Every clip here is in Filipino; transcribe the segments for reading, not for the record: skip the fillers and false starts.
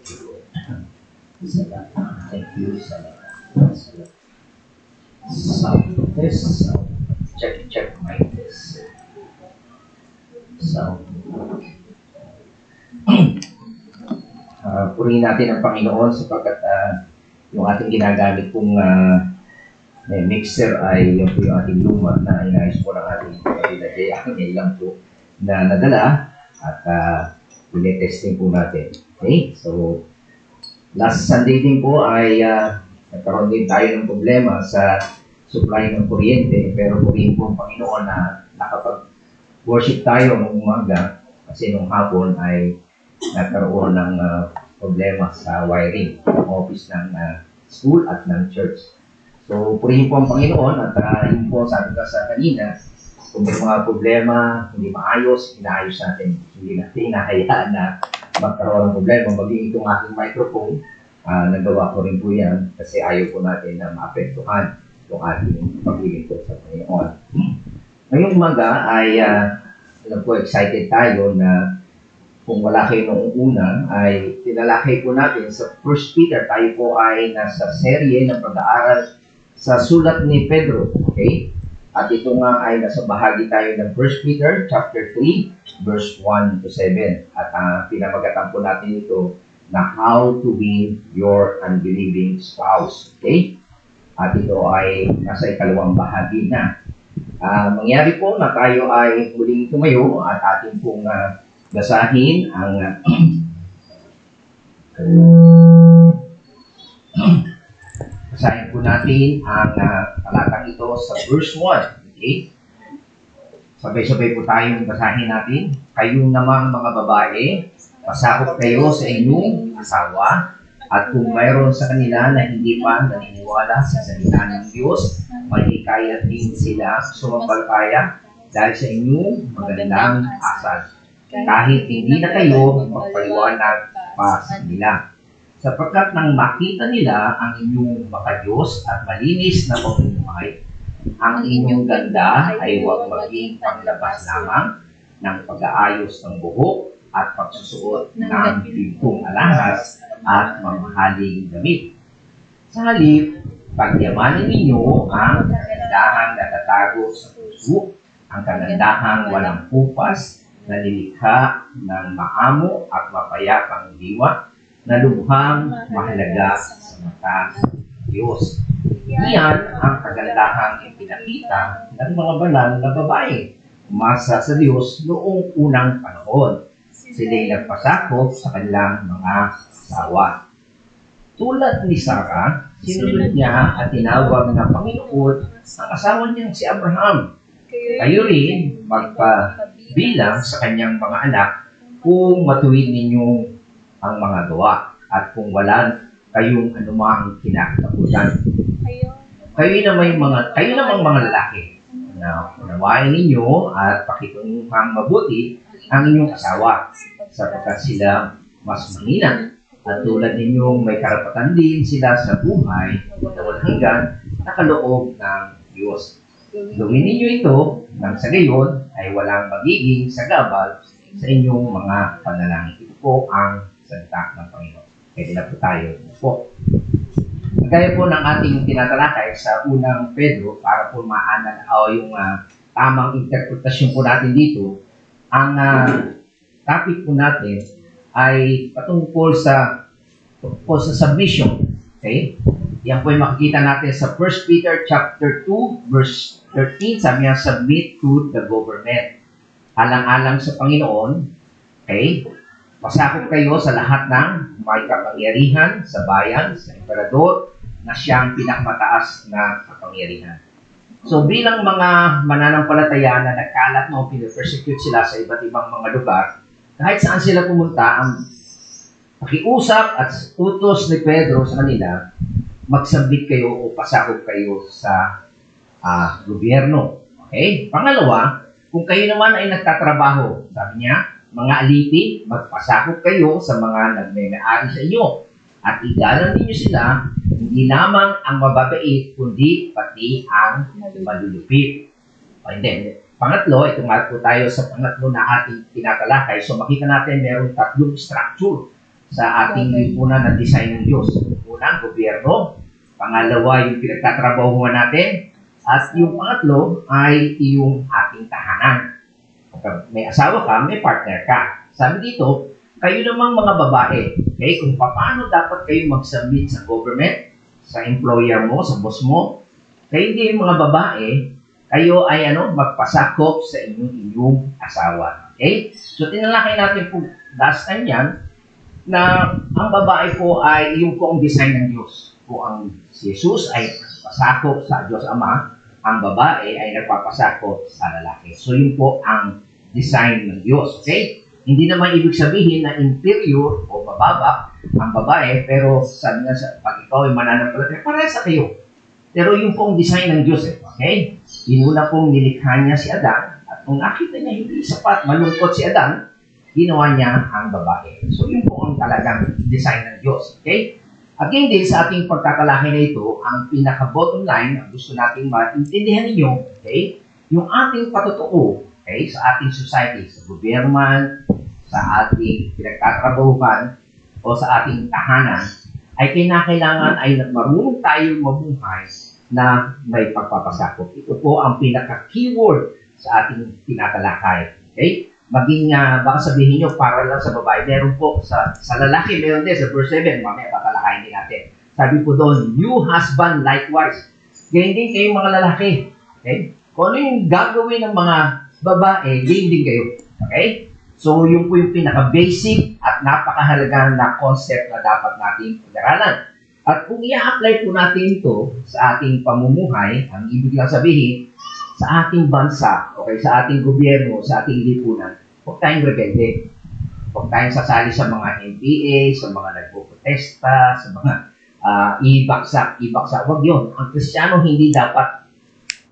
Salamat. Thank you. Salamat. Sound test. Sound. Check mic test. Sound. Purihin natin ang Panginoon sapagkat yung ating ginagamit pong mixer ay yung ating luma na inayos po ng ating kapilagay. Ngayon lang po na nadala at pinetesting po natin. Okay? So, last Sunday din po ay nagkaroon din tayo ng problema sa supply ng kuryente, pero purihin po ang Panginoon na nakapag-worship tayo nung umaga kasi nung hapon ay nagkaroon ng problema sa wiring ng office ng school at ng church. So, purihin po ang Panginoon at yun po sabi ka sa kanina, kung may mga problema, hindi maayos, inaayos natin. Hindi natin hinahayaan na magkaroon ng problema. Maging itong aking microphone, nagawa ko rin po yan kasi ayaw po natin na maapektuhan itong ating paglilingkod sa Panginoon. Ngayong umaga ay alam po, excited tayo na kung wala kayo noong una, ay tinalakay po natin sa 1 Peter. Tayo po ay nasa serye ng pag-aaral sa sulat ni Pedro. Okay? At ito nga ay nasa bahagi tayo ng 1 Peter chapter 3, verse 1 to 7. At pinamagatan po natin ito na how to win your unbelieving spouse. Okay? At ito ay nasa ikalawang bahagi na. Mangyari po na tayo ay muling tumayo at ating pong basahin ang basahin po natin ang talatang ito sa verse 1. Okay? Sabay-sabay po tayong basahin natin. Kayo namang mga babae, pasakop kayo sa inyong asawa, at kung mayroon sa kanila na hindi pa naniniwala sa salita ng Diyos, mahikayat din sila sumampalaya dahil sa inyong magandang asal. Kahit hindi na kayo magpaliwanag pa sa nila. Sapagkat nang makita nila ang inyong makadiyos at malinis na pamumuhay, ang inyong ganda ay huwag maging panglabas lamang ng pag-aayos ng buhok at pagsusuot ng bintong alahas at mamahaling damit. Sa halip, pagyamanin ninyo ang kagandahang natatago sa puso, ang kagandahang walang kupas, na nilikha ng maamo at mapayapang diwa, na lubhang mahalaga sa mata ng Diyos. Iyan ang kagandahang ipinakita ng mga banal na babae, umasa sa Diyos noong unang panahon. Sila'y nagpasakop sa kanilang mga asawa. Tulad ni Sarah, sinunod niya at tinawag na Panginoon ang asawa niyang si Abraham. Kayo rin magpabilang sa kanyang mga anak kung matuwid ninyo ang mga gawa at kung wala kayong anumang kinakatakutan. Kayo namang mga lalaki na unawain ninyo at pakitunghang mabuti ang inyong asawa sapagkat sila mas mahina at tulad ninyong may karapatan din sila sa buhay na walang hanggan na kaloob ng Diyos. Gawin ninyo ito nang sa gayon ay walang magiging sagabal sa inyong mga panalangin. Ito po ang salita ng Panginoon. Pwede na po tayo po. Kaya po ng ating tinatalakay sa unang Pedro para po maanan yung tamang interpretasyon po natin dito. Ang topic po natin ay patungkol sa submission. Okay? Yan po yung makikita natin sa 1 Peter chapter 2 verse 13. Sabi niya, submit to the government. Alang-alang sa Panginoon. Okay? Pasakop kayo sa lahat ng may kapangyarihan sa bayan, sa emperador, na siyang pinakamataas na kapangyarihan. So bilang mga mananampalataya na nagkalat mo, pinapersecute sila sa iba't ibang mga lugar, kahit saan sila pumunta, ang pakiusap at utos ni Pedro sa kanila, magsabit kayo o pasakop kayo sa gobyerno. Okay? Pangalawa, kung kayo naman ay nagtatrabaho, sabi niya, mga aliti, magpasakop kayo sa mga nagme-ari sa inyo. At igalang ninyo sila, hindi lamang ang mababait, kundi pati ang malulupit. O hindi. Pangatlo, ito nga po tayo sa pangatlo na ating tinatalakay. So makita natin meron tatlong structure sa ating lipunan na design ng Diyos. Una, gobyerno. Pangalawa, yung pinagtatrabahuan natin. At yung pangatlo ay yung ating tahanan. Kapag may asawa ka, may partner ka. Sabi dito, kayo namang mga babae, okay, kung paano dapat kayo mag-submit sa government, sa employer mo, sa boss mo, kayo din mga babae, kayo ay magpasakop sa inyong asawa. Okay? So, tinalakay natin po last time yan, na ang babae po ay yung po ang design ng Diyos. Kung ang si Jesus ay pasakop sa Diyos Ama, ang babae ay nagpapasakop sa lalaki. So, yun po ang design ng Diyos. Okay? Hindi naman ibig sabihin na inferior o mababa ang babae, pero sabi nga pag ikaw ay mananampalataya, parehas sa kayo. Pero yung pong design ng Diyos, okay? Inuna pong nilikha niya si Adan, at kung nakita niya hindi sapat, malungkot si Adan, ginawa niya ang babae. So yun po ang talagang design ng Diyos, okay? Again din, sa ating pagkakalaki na ito, ang pinaka-bottom line, ang gusto nating maintindihan ninyo, okay? Yung ating patotoo, okay, sa ating society, sa gobyerno man, sa ating pinagtatrabahuan, o sa ating tahanan, ay kinakailangan ay marunong tayo mabuhay na may pagpapasakop. Ito po ang pinaka-keyword sa ating tinatalakay. Okay? Maging, baka sabihin nyo, para lang sa babae, meron po, sa lalaki, meron din, sa verse 7, mamaya tatalakayin din natin. Sabi po doon, you husband likewise. Ganyan din kayong mga lalaki. Okay? Kung ano yung gagawin ng mga babae, ganyan din kayo. Okay? So, yun po yung pinaka-basic at napakahalagang na concept na dapat nating pag-aralan. At kung i-apply po natin ito sa ating pamumuhay, ang ibig lang sabihin, sa ating bansa, okay, sa ating gobyerno, sa ating lipunan, huwag tayong rebelde. Huwag tayong sasali sa mga NPA, sa mga nagpo-protesta, sa mga ibaksak. Huwag yun. Ang Kristiyano hindi dapat.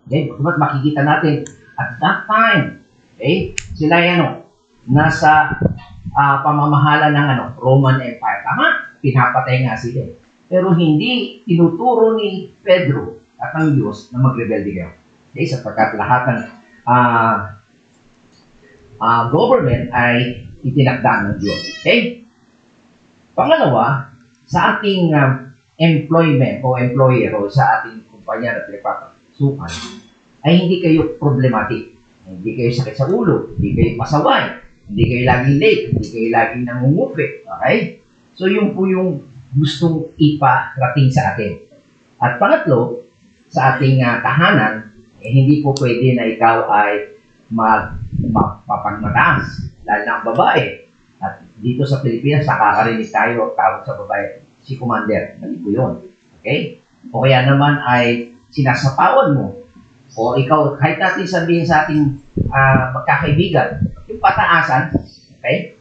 Okay? Ba't makikita natin, at that time, okay, sila nasa pamamahala ng Roman Empire. Tama, pinapatay nga sila. Pero hindi tinuturo ni Pedro at ng Diyos na magrebelde kayo. Okay, sapagkat lahat ng government ay itinakda ng Diyos. Okay? Pangalawa, sa ating employment o employer o sa ating kumpanya na pinagpapasukan, ay hindi kayo problematic. Hindi kayo sakit sa ulo, hindi kayo pasaway, hindi kayo laging late, hindi kayo laging nangungupi. Okay? So, yun po yung gustong iparating sa atin. At pangatlo, sa ating tahanan, hindi po pwede na ikaw ay mapapagmataas, lalo na ang babae. At dito sa Pilipinas, nakakarinig tayo, tawag sa babae, si Commander. Mali po yun. Okay? O kaya naman ay sinasapawan mo. O ikaw, kahit natin sabihin sa ating magkakaibigan, yung pataasan, okay?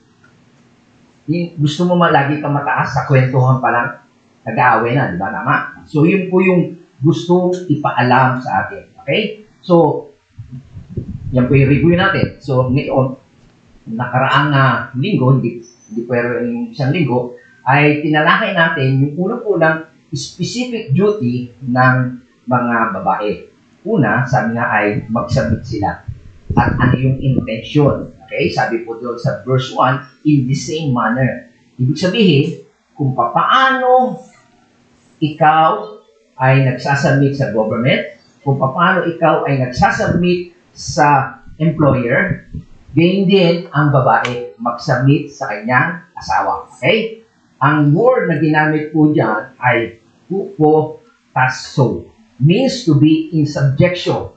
Gusto mo lagi kang mataas sa kwentuhan pa lang, nag-aaway na, di ba? Tama? So, yun po yung gusto ipaalam sa atin. Okay? So, yan po yung review natin. So, ngayon, nakaraang linggo, hindi pero yung isang linggo, ay tinalakay natin yung unang-unang specific duty ng mga babae. Una, sabi nga ay mag-submit sila. At ano yung intention? Okay? Sabi po doon sa verse 1, in the same manner. Ibig sabihin, kung paano ikaw ay nagsasubmit sa government, kung paano ikaw ay nagsasubmit sa employer, gayon din ang babae mag-submit sa kanyang asawa. Okay? Ang word na ginamit po dyan ay hupotasso. Means to be in subjection.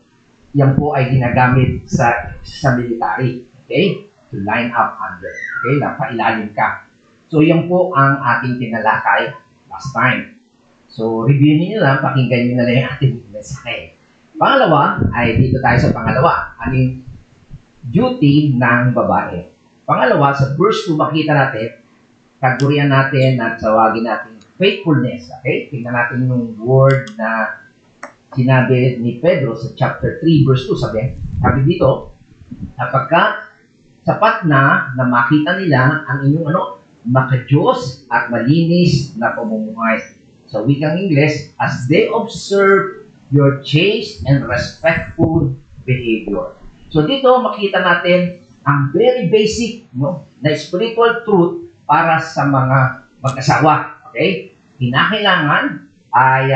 Yan po ay ginagamit sa military. Okay? To line up under. Okay? Napailalim ka. So, yan po ang ating tinalakay last time. So, review niyo lang, pakinggan niyo na lang yung ating mensahe. Pangalawa, ay dito tayo sa pangalawa. Ano yung duty ng babae? Pangalawa, sa verse 2, makita natin, kagurian natin at tawagin natin faithfulness. Okay? Tingnan natin yung word na sinabi ni Pedro sa chapter 3, verse 2. Sabi dito, kapagka sapat na makita nila ang inyong makadiyos at malinis na pamumuhay. Sa wikang Ingles, as they observe your chaste and respectful behavior. So dito makita natin ang very basic na spiritual truth para sa mga mag-asawa. Okay? Kinakailangan ay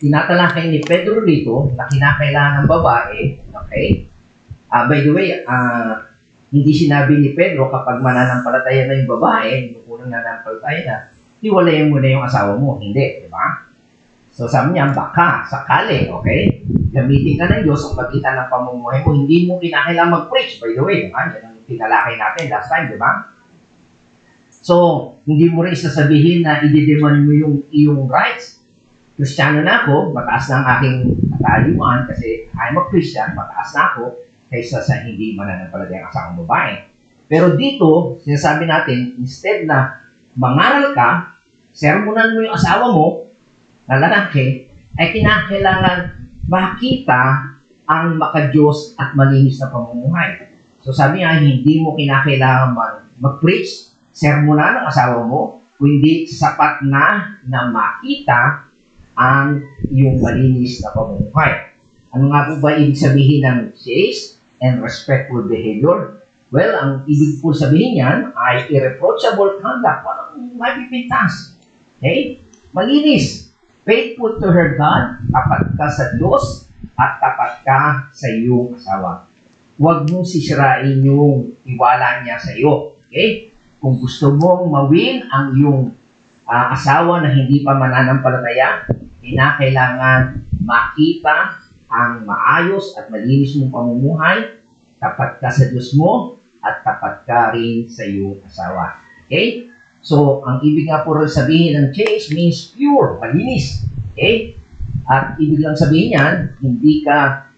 tinatalakay ni Pedro dito na kinakailangan ng babae. Okay? By the way, hindi sinabi ni Pedro kapag mananampalataya na yung babae, yung unang nananampalataya na, hiwalayan mo na yung asawa mo. Hindi, di ba? So sabi niya, baka, sakali, okay? Gamitin ka ng Diyos ang magitan ng pamumuhay mo. Hindi mo kinakailangan mag-preach, by the way. Diba? Yan ang tinalakay natin last time, di ba? So, hindi mo rin sasabihin na i-demand mo yung iyong rights. Kristiyano na ako, mataas na ang aking katayuan kasi I'm a Christian, mataas na ako kaysa sa hindi mananampalatayang asawang babae. Pero dito, sinasabi natin, instead na mangaral ka, sermonan mo yung asawa mo, na lalaki, ay kinakailangan makita ang makadiyos at malinis na pamumuhay. So sabi niya, hindi mo kinakailangan mag-preach, sermonan ng asawa mo, kundi sapat na makita ang iyong malinis na pamumuhay. Ano nga po ba ibig sabihin ng chaste and respectful behavior? Well, ang ibig po sabihin niyan ay irreproachable conduct. Walang mapipintas. Okay? Malinis. Faithful to her God, tapat ka sa Diyos, at tapat ka sa iyong asawa. Huwag mong sisirain yung tiwala niya sa iyo. Okay? Kung gusto mong mawin ang iyong asawa na hindi pa mananampalataya, kinakailangan makita ang maayos at malinis mong pamumuhay, tapat ka sa Diyos mo, at tapat ka rin sa iyong asawa. Okay? So, ang ibig nga po rin sabihin ng chaste means pure, malinis. Okay? At ibig lang sabihin yan, hindi ka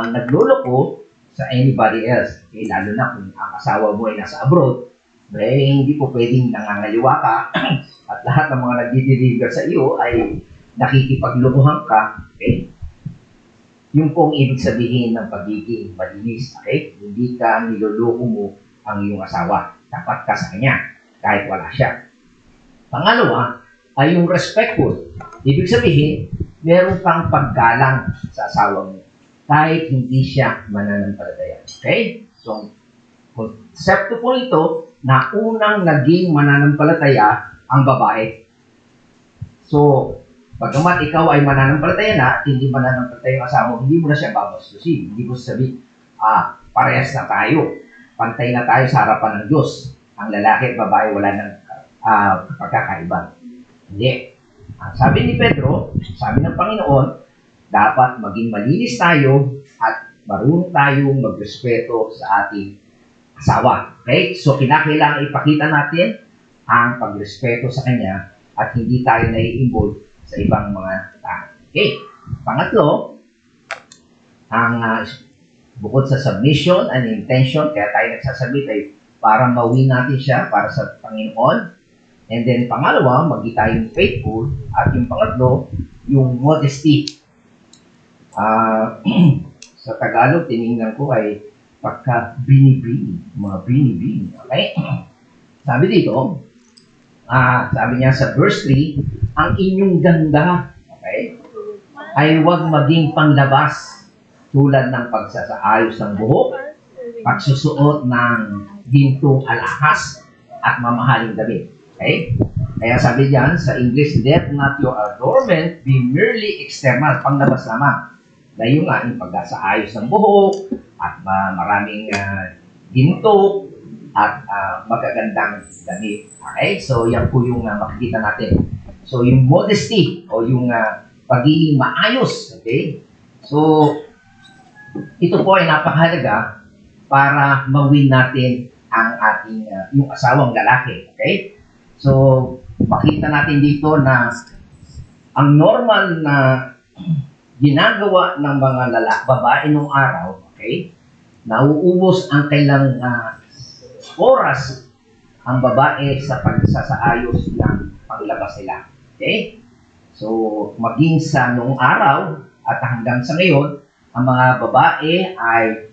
nagluloko sa anybody else. Okay? Lalo na kung ang asawa mo ay nasa abroad, hindi po pwedeng nangangaliwa ka at lahat ng mga nagdi-deliver sa iyo ay nakikipaglukuhan ka. Okay? Yung pong ibig sabihin ng pagiging malinis. Okay? Hindi ka niloloko mo ang iyong asawa. Tapat ka sa kanya kahit wala siya. Pangalawa ay yung respectful. Ibig sabihin, meron kang paggalang sa asawa mo kahit hindi siya mananampalataya. Okay? So, konsepto po ito na unang naging mananampalataya ang babae. So, pagkamat ikaw ay mananampalataya na at hindi mananampalataya ang asawa mo, hindi mo na siya babastusin. Hindi mo sabihin, parehas na tayo. Pantay na tayo sa harapan ng Diyos. Ang lalaki at babae wala ng pagkakaiba. Hindi. Ang sabi ni Pedro, sabi ng Panginoon, dapat maging malinis tayo at marunong tayong magrespeto sa ating asawa. Okay? So, kinakailangan ipakita natin ang pagrespeto sa kanya at hindi tayo nai-involve sa ibang mga tao. Okay? Pangatlo, ang bukod sa submission and intention, kaya tayo nagsasabit ay para mawin natin siya para sa Panginoon. And then, pangalawa, maging tayong faithful. At yung pangatlo, yung modesty. Sa Tagalog, tinignan ko ay pagka binibini. Mga binibini. Okay? Sabi dito, sabi niya sa verse 3, ang inyong ganda, okay, ay huwag maging panglabas tulad ng pagsasaayos ng buhok, pagsusuot ng gintong alahas at mamahaling damit. Okay? Kaya sabi diyan sa English, let not your adornment be merely external, panglabas lamang. Dahil nga, yung pagsasaayos ng buhok at maraming ginto at magagandang damit. Okay? So, yan po yung makikita natin. So, yung modesty o yung pagiging maayos. Okay? So, ito po ay napakahalaga para mawin natin ang ating yung asawang lalaki. Okay? So, makita natin dito na ang normal na ginagawa ng mga babae nung araw, okay, nauubos ang kailang oras ang babae sa pagsasaayos ng panglabas nila. Okay? So, maging sa noong araw at hanggang sa ngayon, ang mga babae ay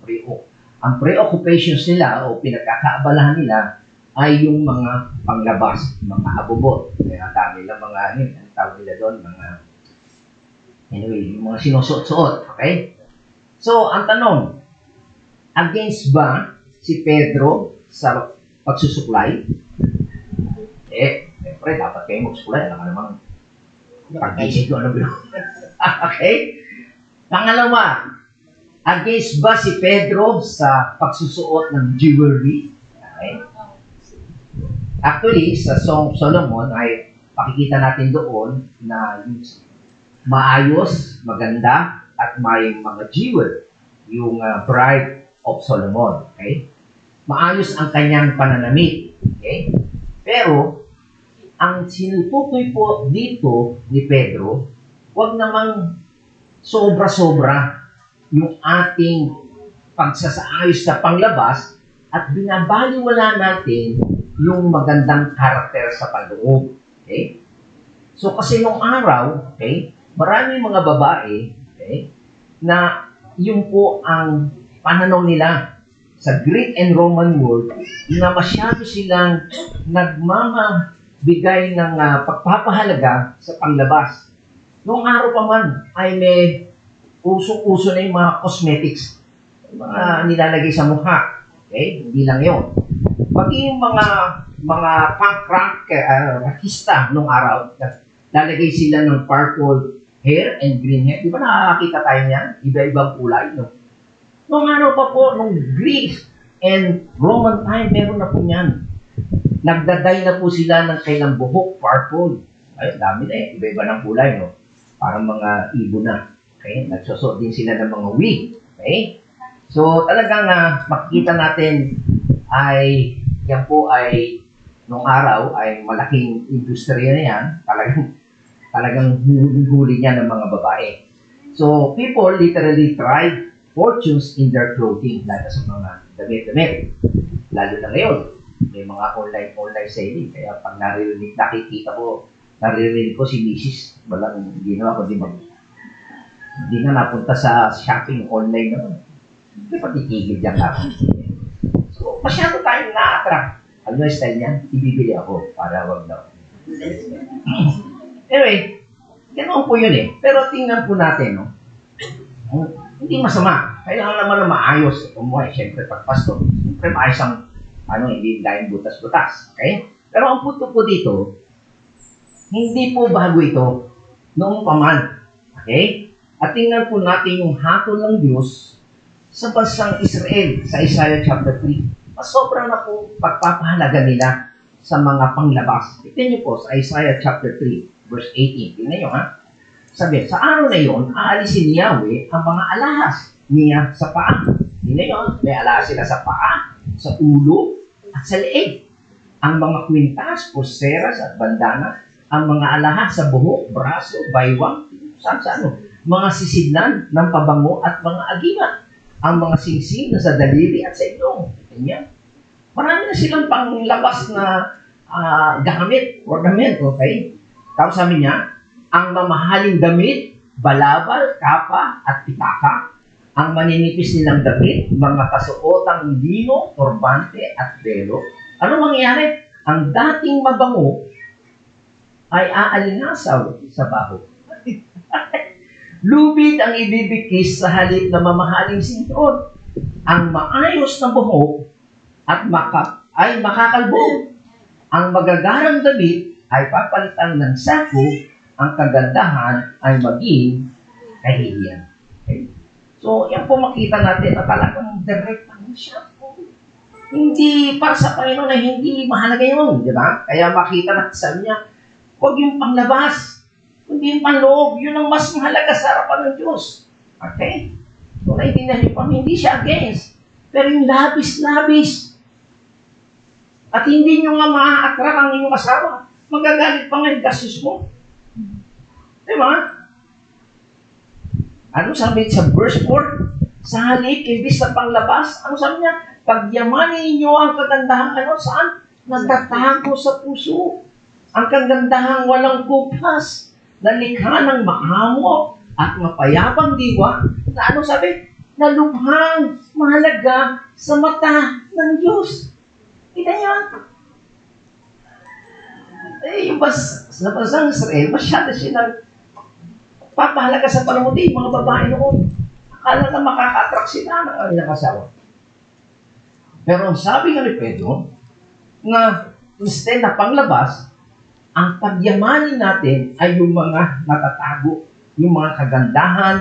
ang preoccupations nila o pinagkakaabalahan nila ay yung mga panglabas, mga abubot. Kaya dami lang mga, ang tawag nila doon, yung mga sinusuot-suot. Okay? So, ang tanong, against ba si Pedro sa pagsusuklay. Siyempre, dapat kayo magsuklay. Alam ka naman, pag-isip ko ano yun. Okay? Pangalawa, against ba si Pedro sa pagsusuot ng jewelry? Okay? Actually, sa Song of Solomon ay pakikita natin doon na yung maayos, maganda, at may mga jewel, yung bride of Solomon. Okay? Maayos ang kanyang pananamit. Okay? Pero, ang sinutukoy po dito ni Pedro, huwag namang sobra-sobra yung ating pagsasaayos na panglabas at binabaliwala natin yung magandang karakter sa panloob. Okay? So, kasi nung araw, okay, maraming mga babae, okay, na yun po ang pananaw nila sa Greek and Roman world na masyado silang nagmamabigay ng pagpapahalaga sa panglabas. Noong araw pa man ay may usong-uso na yung mga cosmetics, mga nilalagay sa mukha. Okay? Hindi lang yun. Pati yung mga punk rock rockista noong araw, lalagay sila ng purple hair and green hair. Di ba nakakakita tayo niyan? Iba-ibang kulay, no? Noong araw pa po, nung Greek and Roman time, meron na po niyan. Nagdaday na po sila ng kailang buhok, purple. Ay, dami na eh. Iba-iba ng kulay, no? Parang mga ibon na. Okay? Nagsusot din sila ng mga wig. Okay? So, talagang makikita natin ay, yan po ay, nung araw ay malaking industriya na yan. Talagang huli niya ng mga babae. So, people literally tried fortunes in their clothing, lalo sa mga damit-damit. Lalo na ngayon, may mga online selling. Kaya pag nakikita ko, naririnig ko si Mrs. Walang ginawa ko, hindi na napunta sa shopping online naman. Hindi pa titigil dyan ako. So, masyado tayong na-attract. Ano yung style niya? Ibibili ako para wag daw. Anyway, ganoon po yun eh. Pero tingnan po natin, no? Hindi masama. Kailangan naman na maayos. Umuhay, siyempre, pag pasto. Siyempre, maayos ang, hindi dahil butas-butas. Okay? Pero ang punto po dito, hindi po bago ito noong paman. Okay? At tingnan po natin yung hatol ng Diyos sa bansang Israel sa Isaiah chapter 3. Mas sobra na po pagpapahalaga nila sa mga panglabas. Tingnan niyo po sa Isaiah chapter 3, verse 18. Tingnan niyo ha. Sabi, sa araw na yon, aalisin ni Yahweh ang mga alahas niya sa paa. Tingnan niyo, may alahas sila sa paa, sa ulo, at sa leeg. Ang mga kwintas, pulseras, at bandana, ang mga alahas sa buhok, braso, baywang, saan, mga sisidlan ng pabango at mga agimat. Ang mga singsing na sa daliri at sa ilong. Ganyan. Marami na silang panglabas na gamit, ornament, okay? Tapos sabi niya, ang mamahaling damit, balabal, kapa, at pitaka. Ang maninipis nilang damit, mga kasuotang lino, turbante, at belo. Ano mangyayari? Ang dating mabango ay aalingasaw sa baho. Lubid ang ibibigkis sa halip na mamahaling sinturon. Ang maayos na buhok at ay makakalbo. Ang magagarang damit ay papalitan ng sako, ang kagandahan ay maging kahihiyan. Okay? So, yan po makita natin na talagang direct ang siya po. Hindi para sa Panginoon na hindi mahalaga yun, di ba? Kaya makita natin sa niya, huwag yung panglabas, kundi yung panloob, yun ang mas mahalaga sa harapan ng Diyos. Okay? So, naiintindihan niyo pa, hindi siya against. Pero yung labis-labis, at hindi nyo nga ma-attract ang inyong asawa, magagalit pa nga yung gastos mo. Diba? Ano sabi sa verse 4? Sa halip, imbis na panglabas, ano sabi niya? Pagyamanin ninyo ang kagandahang saan? Nagtatago sa puso. Ang kagandahang walang kupas, na likha ng mahamok at mapayapang diwa, na ano sabi? Na lubhang mahalaga sa mata ng Diyos. Kita niyo? Yung sa bansang Israel, masyado silang papahalaga sa palamuti, mga babae noon. Akala na makaka-attract sila ng kanilang asawa. Pero ang sabi nga ni Pedro, nga instead na panglabas, ang pagyamanin natin ay yung mga natatago, yung mga kagandahan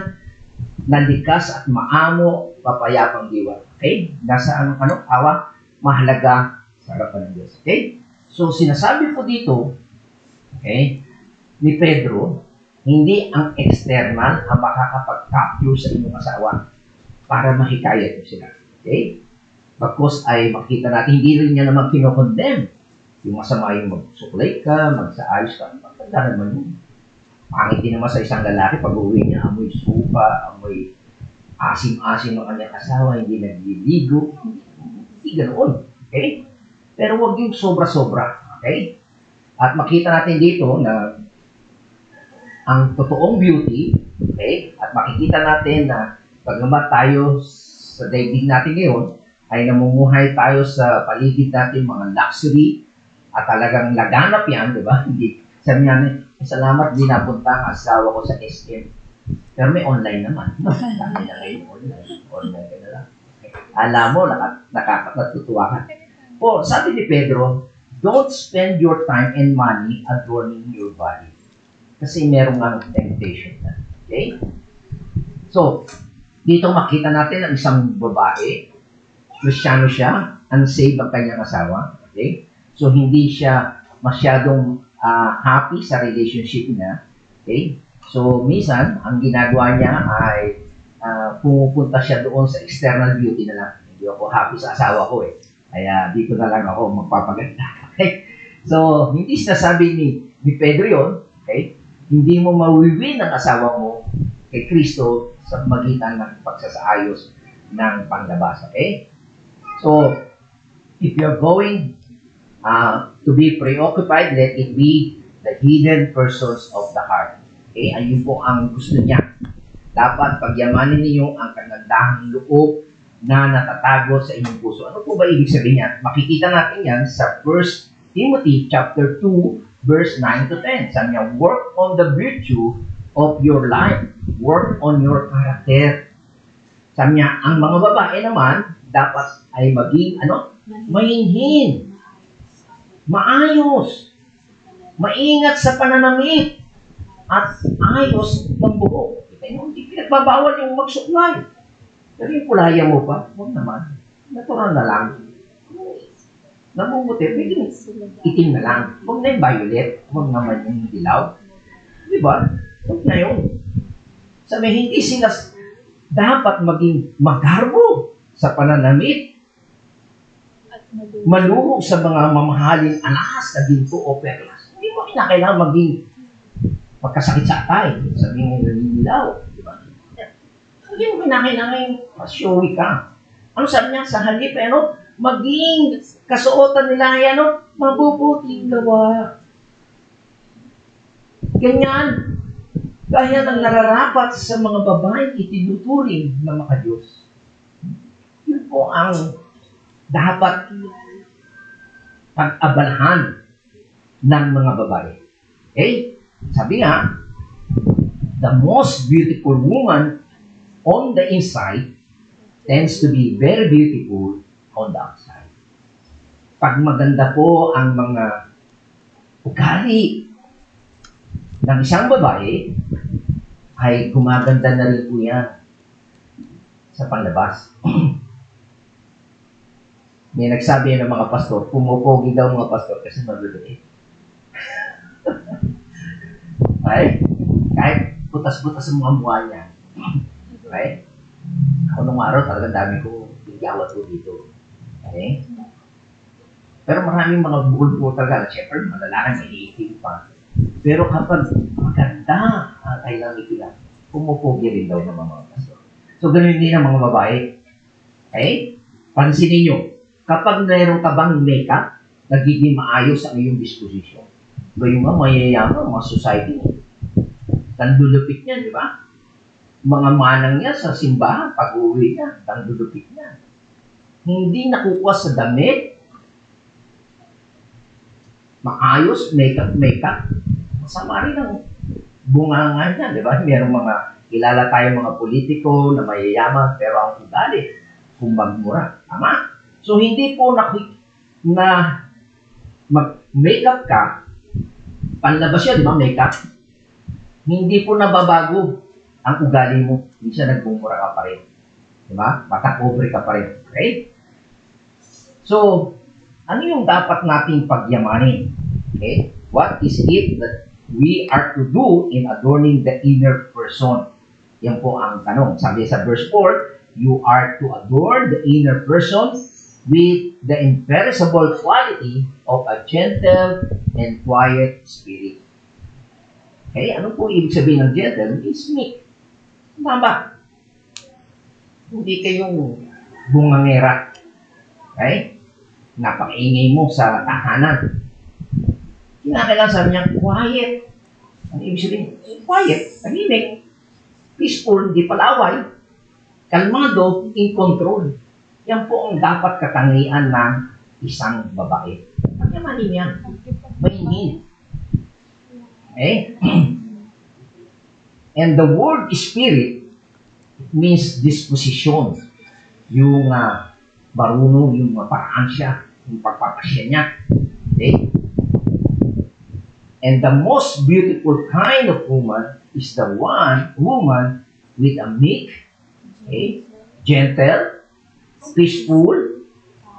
na likas at maamo, papayapang diwa. Okay? Nasa awa, mahalaga sa harapan ng Diyos. Okay? So, sinasabi ko dito, okay, ni Pedro, hindi ang external ang makakapag-capture sa inyong asawa para mahikayat mo sila. Okay? Bagkus ay makita natin, hindi rin niya naman kinokondemn. Yung masama yung magsuklay ka, magsaayos ka, maganda naman yun. Pangit din naman sa isang lalaki, pag uwi niya, amoy supa, amoy asim-asim ng kanyang asawa, hindi nagliligo. Hindi ganoon. Okay? Pero huwag yung sobra-sobra. Okay? At makita natin dito na ang totoong beauty, okay? At makikita natin na paggamit tayo sa daigdig natin ngayon, ay namumuhay tayo sa paligid natin, mga luxury, at talagang laganap yan, di ba? Hindi. Sabi niya, salamat, di napunta ang asawa ko sa SM. Pero may online naman. No? Dami na ngayon online. Online ka na lang. Okay. Alam mo, nakakatutuwa ka. O, sabi ni Pedro, don't spend your time and money adorning your body. Kasi meron nga temptation na. Okay? So, dito makita natin ang isang babae, Kristiyano siya, unsaved ang kanyang asawa. Okay? So, hindi siya masyadong happy sa relationship niya. Okay? So, minsan, ang ginagawa niya ay pumupunta siya doon sa external beauty na lang. Hindi ako happy sa asawa ko eh. Kaya dito na lang ako magpapaganda. Okay? So, hindi sinasabi ni Pedro yun. Okay? Hindi mo mawiwin ang asawa mo kay Kristo sa magitan ng pagsasaayos ng panglabas. Okay? So, if you're going to be preoccupied, let it be the hidden pursuits of the heart. Okay? Ayun po ang gusto niya. Dapat pagyamanin ninyo ang kagandahang loob na natatago sa inyong puso. Ano po ba ibig sabihin niya? Makikita natin yan sa 1 Timothy chapter 2, verse 9 to 10. Sabi niya, work on the virtue of your life. Work on your character. Sabi niya, ang mga babae naman, dapat ay maging, mahinhin, maayos, maingat sa pananamit, at ayos ng buhok. Kita nyo, hindi pinagbabawal yung magsuklay. Pero yung kulaya mo pa, huwag naman. Natural na lang. Namumuti, pwede itim na lang. Huwag na yung violet, huwag naman yung dilaw. Di ba? Huwag na yun. Sabi, hindi sila dapat maging magarbo sa pananamit. Maluhog sa mga mamahaling alahas na ginto o perlas. Hindi mo kinakailangan maging magkasakit sa atay. Sabihin nila nilaw. Di ba? Hindi mo kinakailangan masyowi ka. Ano sabi niya? Sa halip, maging kasuotan nila ay mabubuting gawa. Ganyan. Gaya ng nararapat sa mga babaeng itinuturing na makadiyos. Yun po ang dapat pag-abalahan ng mga babae. Okay? Sabi nga, the most beautiful woman on the inside tends to be very beautiful on the outside. Pag maganda po ang mga ugali ng isang babae, ay gumaganda na rin po yan sa panlabas. May nagsabi ng mga pastor, pumupogi daw mga pastor kasi maglululit. Okay? Kahit butas-butas ang mga mukha niya. Okay? Ako nung araw talagang dami ko bigawat ko dito. Okay? Pero maraming mga bukol po talaga. Siyempre, malalaki, may iitim pa. Pero kapag maganda ang kailang ipilang, pumupogi rin daw ng mga pastor. So, ganun din ang mga babae. Okay? Pansinin nyo, kapag mayroon ka bang makeup, nagiging maayos ang iyong disposition. Gayong nga, mayayaman, mga society mo. Tandulupit niya, di ba? Mga manang niya sa simbahan, pag-uwi niya, tandulupit niya. Hindi nakukuha sa damit, maayos, makeup. Masama rin ang bungangan niya, di ba? Merong mga, kilala tayo mga politiko na mayayaman, pero ang ugali, kumbagmura. Tama? So, hindi po na mag-makeup ka, panlabas yun, di ba, makeup? Hindi po nababago ang ugali mo. Hindi siya nagbumura ka pa rin. Di ba? Matakobre ka pa rin. Okay? So, ano yung dapat nating pagyamanin? Okay? What is it that we are to do in adorning the inner person? Yan po ang tanong. Sabi sa verse 4, you are to adorn the inner person with the imperishable quality of a gentle and quiet spirit. Okay? Ano po ibig sabihin ng gentle? It's meek. Tama. Hindi kayong bungangera. Okay? Napakaingay mo sa tahanan. Kinakailangan sabi niya, quiet. Ano ibig sabihin? Quiet. Tahimik. Peaceful, di palaway. Kalmado, in control. Yan po ang dapat katangian ng isang babae. Pagkamanin yan. May need. Okay? And the word spirit means disposition. Yung marunong, yung maparaan siya, yung pagpapasya niya. Okay? And the most beautiful kind of woman is the woman with a meek, okay, gentle, peaceful,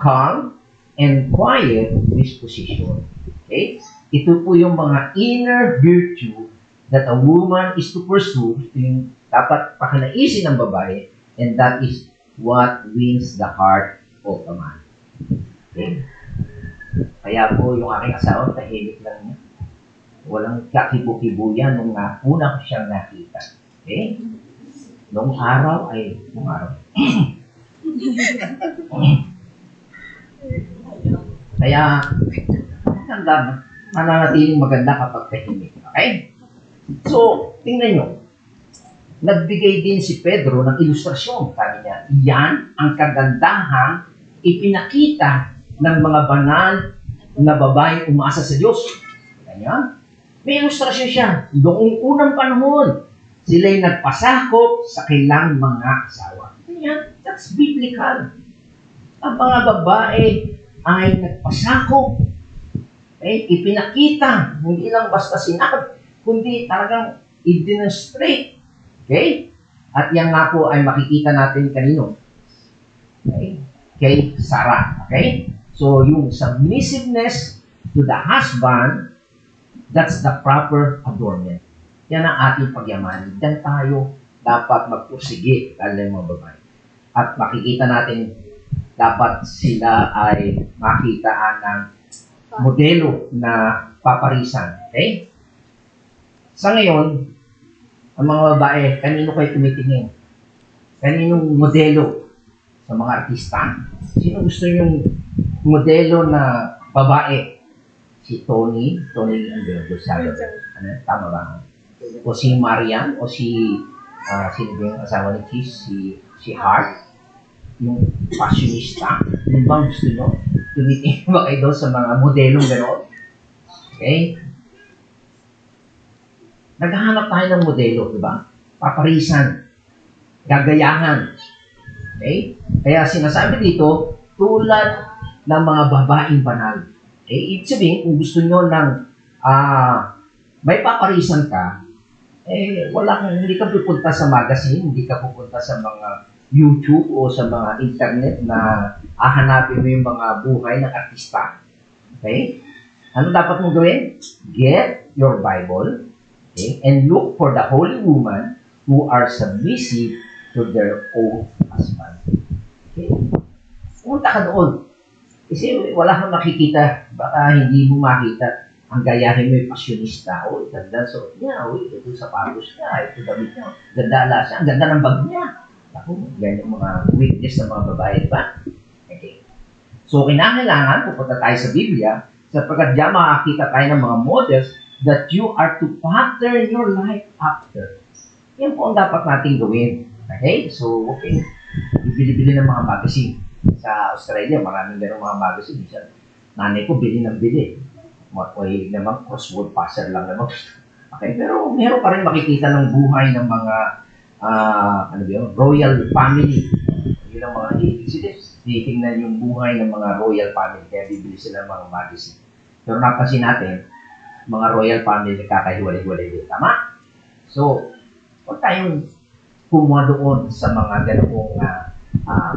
calm, and quiet disposition. Okay? Ito po yung mga inner virtue that a woman is to pursue. Ito yung dapat pakanaisin ng babae, and that is what wins the heart of a man. Okay? Kaya po yung aking asawa, tahimik lang niya. Walang kakibo-kibo yan nung una ko siyang nakita. Okay? Nung araw. Kaya, maganda, mananatiling maganda kapag tahimik. Okay? So, tingnan nyo. Nagbigay din si Pedro ng ilustrasyon. Sabi niya, iyan ang kagandahang ipinakita ng mga banal na babaeng umasa sa Diyos. Kanya, may ilustrasyon siya. Noong unang panahon, sila'y nagpasakop sa kailang mga asawa. Kanya, that's biblical. Ang mga babae ay nagpasakop. Ipinakita, hindi lang basta sinabi, kundi talagang i-demonstrate. Okay? At yan nga po ay makikita natin kanino. Okay? Kay Sarah. Okay? So, yung submissiveness to the husband, that's the proper adornment. Yan ang ating pagyamanin. Diyan tayo dapat magpursige, lalo yung mga babae. At makikita natin, dapat sila ay makitaan ng modelo na paparisan. Okay? Sa ngayon, ang mga babae, kanino kayo tumitingin? Kaninong modelo sa mga artista? Sino gusto yung modelo na babae? Si Tony Andrés. Ano, tama ba? O si Marian, o si sino ba yung asawa ni Cheese? Si Hart, yung fashionista. Yung bang gusto nyo? Tumitingin ba kayo doon sa mga modelong gano'n? Okay? Naghahanap tayo ng modelo, di ba? Paparisan, gagayahan. Okay? Kaya sinasabi dito, tulad ng mga babaeng banal. Ibig sabihin, kung gusto nyo ng may paparisan ka, hindi ka pupunta sa magazine, hindi ka pupunta sa mga YouTube o sa mga internet na hahanapin mo yung mga buhay ng artista. Okay? Ano dapat mong gawin? Get your Bible, okay, and look for the holy woman who are submissive to their own husband. Okay? Punta ka doon. Kasi wala kang makikita. Baka hindi mo makita. Ang gayahin mo yung pasyonista. O, ganda suot niya. O, ito sapatos niya. Ito damit niya. Ganda alas niya. Ang ganda ng bag niya. Ako, yan yung mga weakness ng mga babae, ba? Okay. So, kinakailangan, pupunta tayo sa Biblia, sapagkat diyan makakita tayo ng mga models that you are to pattern your life after. Yan po ang dapat nating gawin. Okay? So, okay. Bibili-bili ng mga magazine. Sa Australia, maraming ganong mga magazine. Minsan, nanay ko, bili ng bili. Mahilig naman, crossword puzzle lang naman. Okay? Pero meron pa rin makikita ng buhay ng mga royal family. Yun ang mga hilig sila. Titingnan yung buhay ng mga royal family. Kaya bibili sila ng mga magazine. Pero napansin natin, mga royal family nagkakahiwalay-hiwalay din. Tama? So, huwag tayong kumuha doon sa mga ganong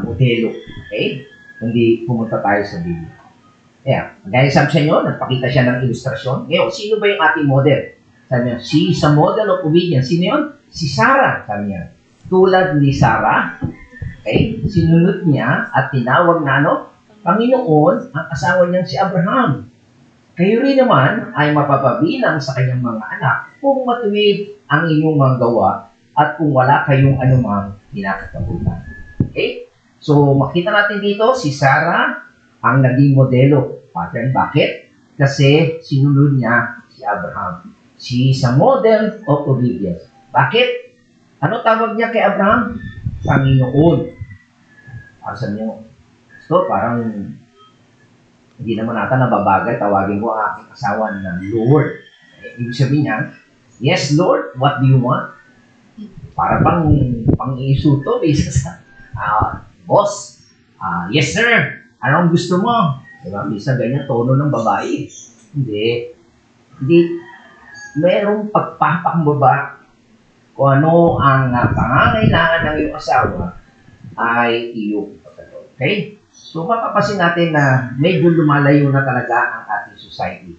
modelo. Okay? Kundi pumunta tayo sa Biblia. Yeah. Gaya sabi sa inyo, nagpakita siya ng ilustrasyon. Ngayon, sino ba yung ating model? Sabi niya, she is a model of obedience. Sino yun? Si Sarah. Sabi niya, tulad ni Sarah, okay? Sinunod niya at tinawag na Panginoon ang asawa niyang si Abraham. Kayo rin naman ay mapapabilang sa kanyang mga anak kung matuwid ang inyong mga gawa at kung wala kayong anumang kinakatakutan. Okay? So, makita natin dito, si Sarah ang naging modelo. Pattern, bakit? Kasi sinunod niya si Abraham. She is a model of obedience. Bakit? Ano tawag niya kay Abraham? Panginoon. Para sa inyo, so, parang hindi naman nata nababagay, tawagin ko ang aking asawa na Lord. Ibig sabihin niya, yes, Lord, what do you want? Para pang-iisuto, bisa sa, boss, yes, sir, anong gusto mo? Diba? Bisa ganyan, tono ng babae. Hindi, merong pagpapakambaba kung ano ang pangangailangan ng iyong asawa ay iyong pagkaroon. Okay? So, mapapasin natin na medyo lumalayo na talaga ang ating society.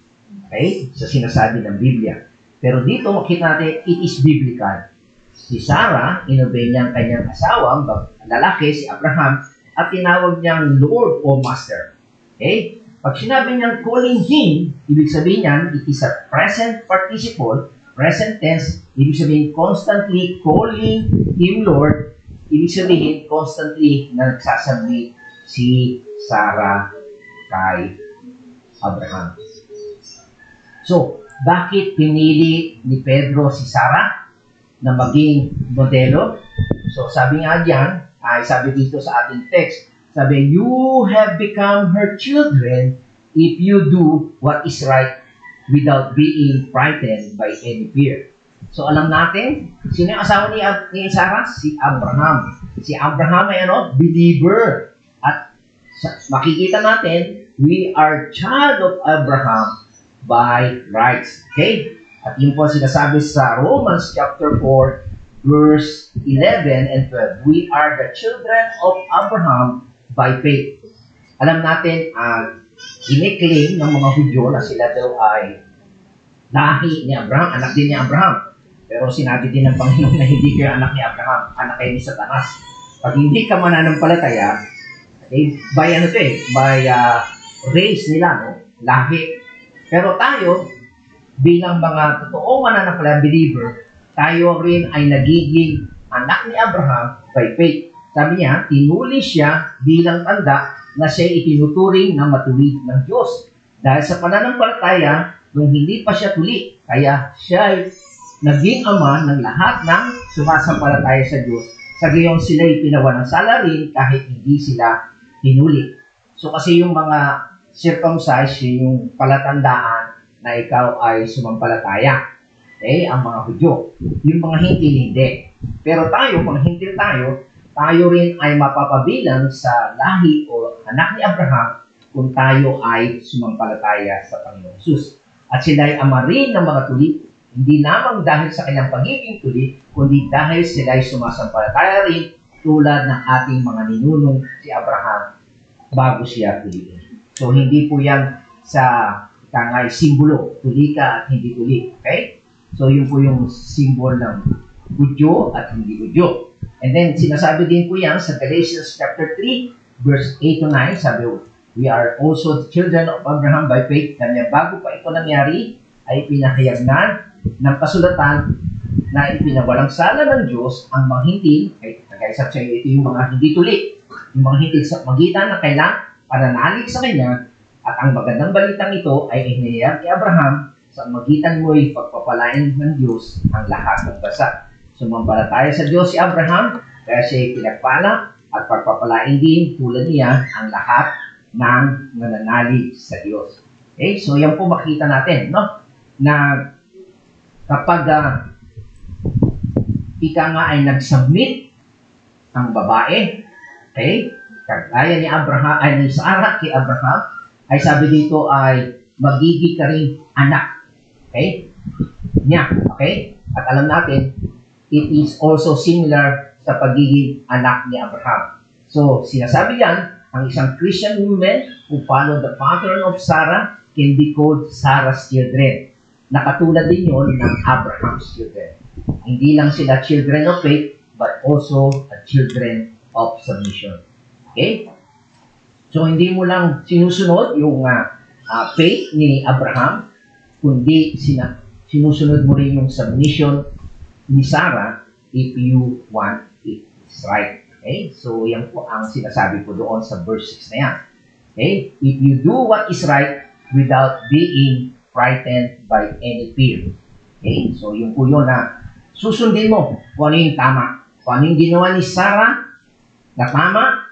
Okay? Sa sinasabi ng Biblia. Pero dito, makita natin, it is biblical. Si Sarah, inobey niya ang kanyang asawa, lalaki, si Abraham, at tinawag niyang Lord o Master. Okay? Pag sinabi niyang calling him, ibig sabihin niyan, it is a present participle, present tense, ibig sabihin constantly calling him Lord, ibig sabihin constantly na nagsasubmit si Sarah kay Abraham. So, bakit pinili ni Pedro si Sarah na maging modelo? So, sabi nga diyan, ay sabi dito sa ating text, sabi, you have become her children if you do what is right without being frightened by any fear. So, alam natin, sino yung asawa ni Sarah? Si Abraham. Si Abraham ay believer. At makikita natin, we are child of Abraham by rights. Okay? At yun po sinasabi sa Romans chapter 4, verse 11 and 12. We are the children of Abraham by faith. Alam natin, iniklaim ng mga Hudyo na sila daw ay lahi ni Abraham, anak din ni Abraham. Pero sinabi din ng Panginoon na hindi kayo anak ni Abraham, anak kayo ni Satanas. Pag hindi ka mananampalataya, by race nila, lahi. Pero tayo, bilang mga totoong mananampalataya believer, tayo rin ay nagiging anak ni Abraham by faith. Sabi niya, tinuli siya bilang tanda na siya itinuturing na matuwid ng Diyos. Dahil sa pananampalataya, nung hindi pa siya tuli, kaya siya ay naging ama ng lahat ng sumasampalataya sa Diyos. Sa gayon sila'y pinawa ng salarin kahit hindi sila tinuli. So kasi yung mga circumcised, yung palatandaan na ikaw ay sumampalataya. Okay? Ang mga Hudyo. Yung mga hintil, hindi. Pero tayo, mga hintil tayo rin ay mapapabilang sa lahi o anak ni Abraham kung tayo ay sumampalataya sa Panginoon Jesus. At sila ay ama rin ng mga tuli, hindi lamang dahil sa kanyang pagiging tuli, kundi dahil sila ay sumasampalataya rin tulad ng ating mga ninunong si Abraham bago siya tuliin. So, hindi po yan sa kangay simbolo, tuli ka at hindi tuli. Okay? So, yun po yung simbol ng Hudyo at hindi Hudyo. And then, sinasabi din po yan sa Galatians chapter 3, verse 8 to 9, sabi, we are also the children of Abraham by faith. Kanya bago pa ito nangyari, ay pinahayagnan ng kasulatan na ipinawalang sala ng Diyos ang mga hintil, kaya sa iyo, ito yung mga hindi tuli, yung mga hintil sa magitan na kailang pananalig sa Kanya, at ang magandang balitang ito ay inihayag kay Abraham, sa magitan mo'y pagpapalain ng Diyos ang lahat ng bansa. Sumampalataya sa Diyos si Abraham, kaya siya'y pinagpala at pagpapalain din tulad niya ang lahat ng nananalig sa Diyos. Okay? So, yan po makita natin, no? Na kapag ika nga ay nag-submit ang babae, okay? Kagaya ni Abraham, ay ni Sarah kay Abraham, ay sabi dito ay magiging ka rin anak. Okay? Niya. Okay? At alam natin, it is also similar sa pagiging anak ni Abraham. So, sinasabi yan, ang isang Christian woman who follow the pattern of Sarah can be called Sarah's children. Nakatulad din yun ng Abraham's children. Hindi lang sila children of faith, but also children of submission. Okay? So, hindi mo lang sinusunod yung faith ni Abraham, kundi sinusunod mo rin yung submission ni Sarah if you want it. It's right. Okay? So, yan po ang sinasabi ko doon sa verse 6 na yan. Okay? If you do what is right without being frightened by any fear. Okay? So, yun po yun na susundin mo kung ano yung tama. Kung ano yung ginawa ni Sarah na tama,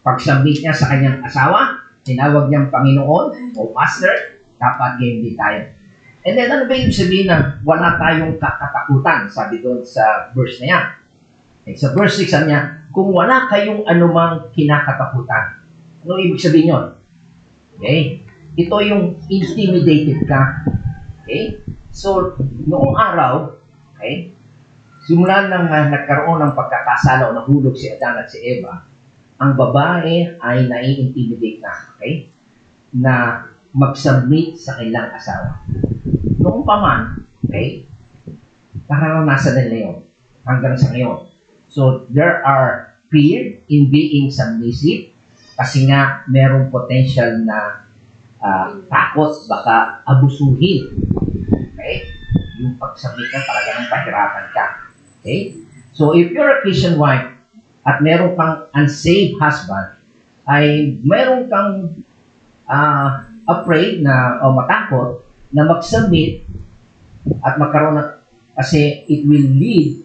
pag-submit niya sa kanyang asawa, tinawag niyang Panginoon o Master, dapat ganyan din tayo. And then, ano ba yung sabihin na wala tayong kakatakutan? Sabi doon sa verse na yan. Okay, sa verse 6 sabi niya, kung wala kayong anumang kinakatakutan. Ano ibig sabihin yun? Okay? Ito yung intimidated ka. Okay? So, noong araw, okay, simulan nang nagkaroon ng pagkakasala o nahulog si Adan at si Eva, ang babae ay nai-intimidate na, okay? Na mag-submit sa kanilang asawa. Noong pa man, okay, nararanasan nila yun hanggang sa ngayon. So, there are fear in being submissive kasi nga merong potential na takot, baka abusuhin. Okay? Yung pag-submit na talagang pahirapan ka. Okay? So, if you're a Christian wife at meron kang unsaved husband, ay meron kang afraid na o matakot na mag-submit at magkaroon na, kasi it will lead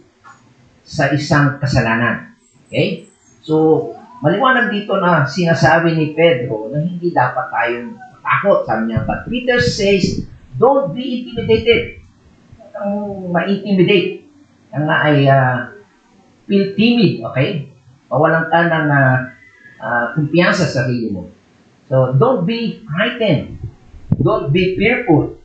sa isang kasalanan. Okay? So, maliwanag dito na sinasabi ni Pedro na hindi dapat tayong matakot. Sabi niya, but Peter says, don't be intimidated. Ang ma-intimidate. Ang nga ay feel timid, okay? Mawalan ka ng kumpiyansa sa sarili mo. So, don't be frightened. Don't be fearful.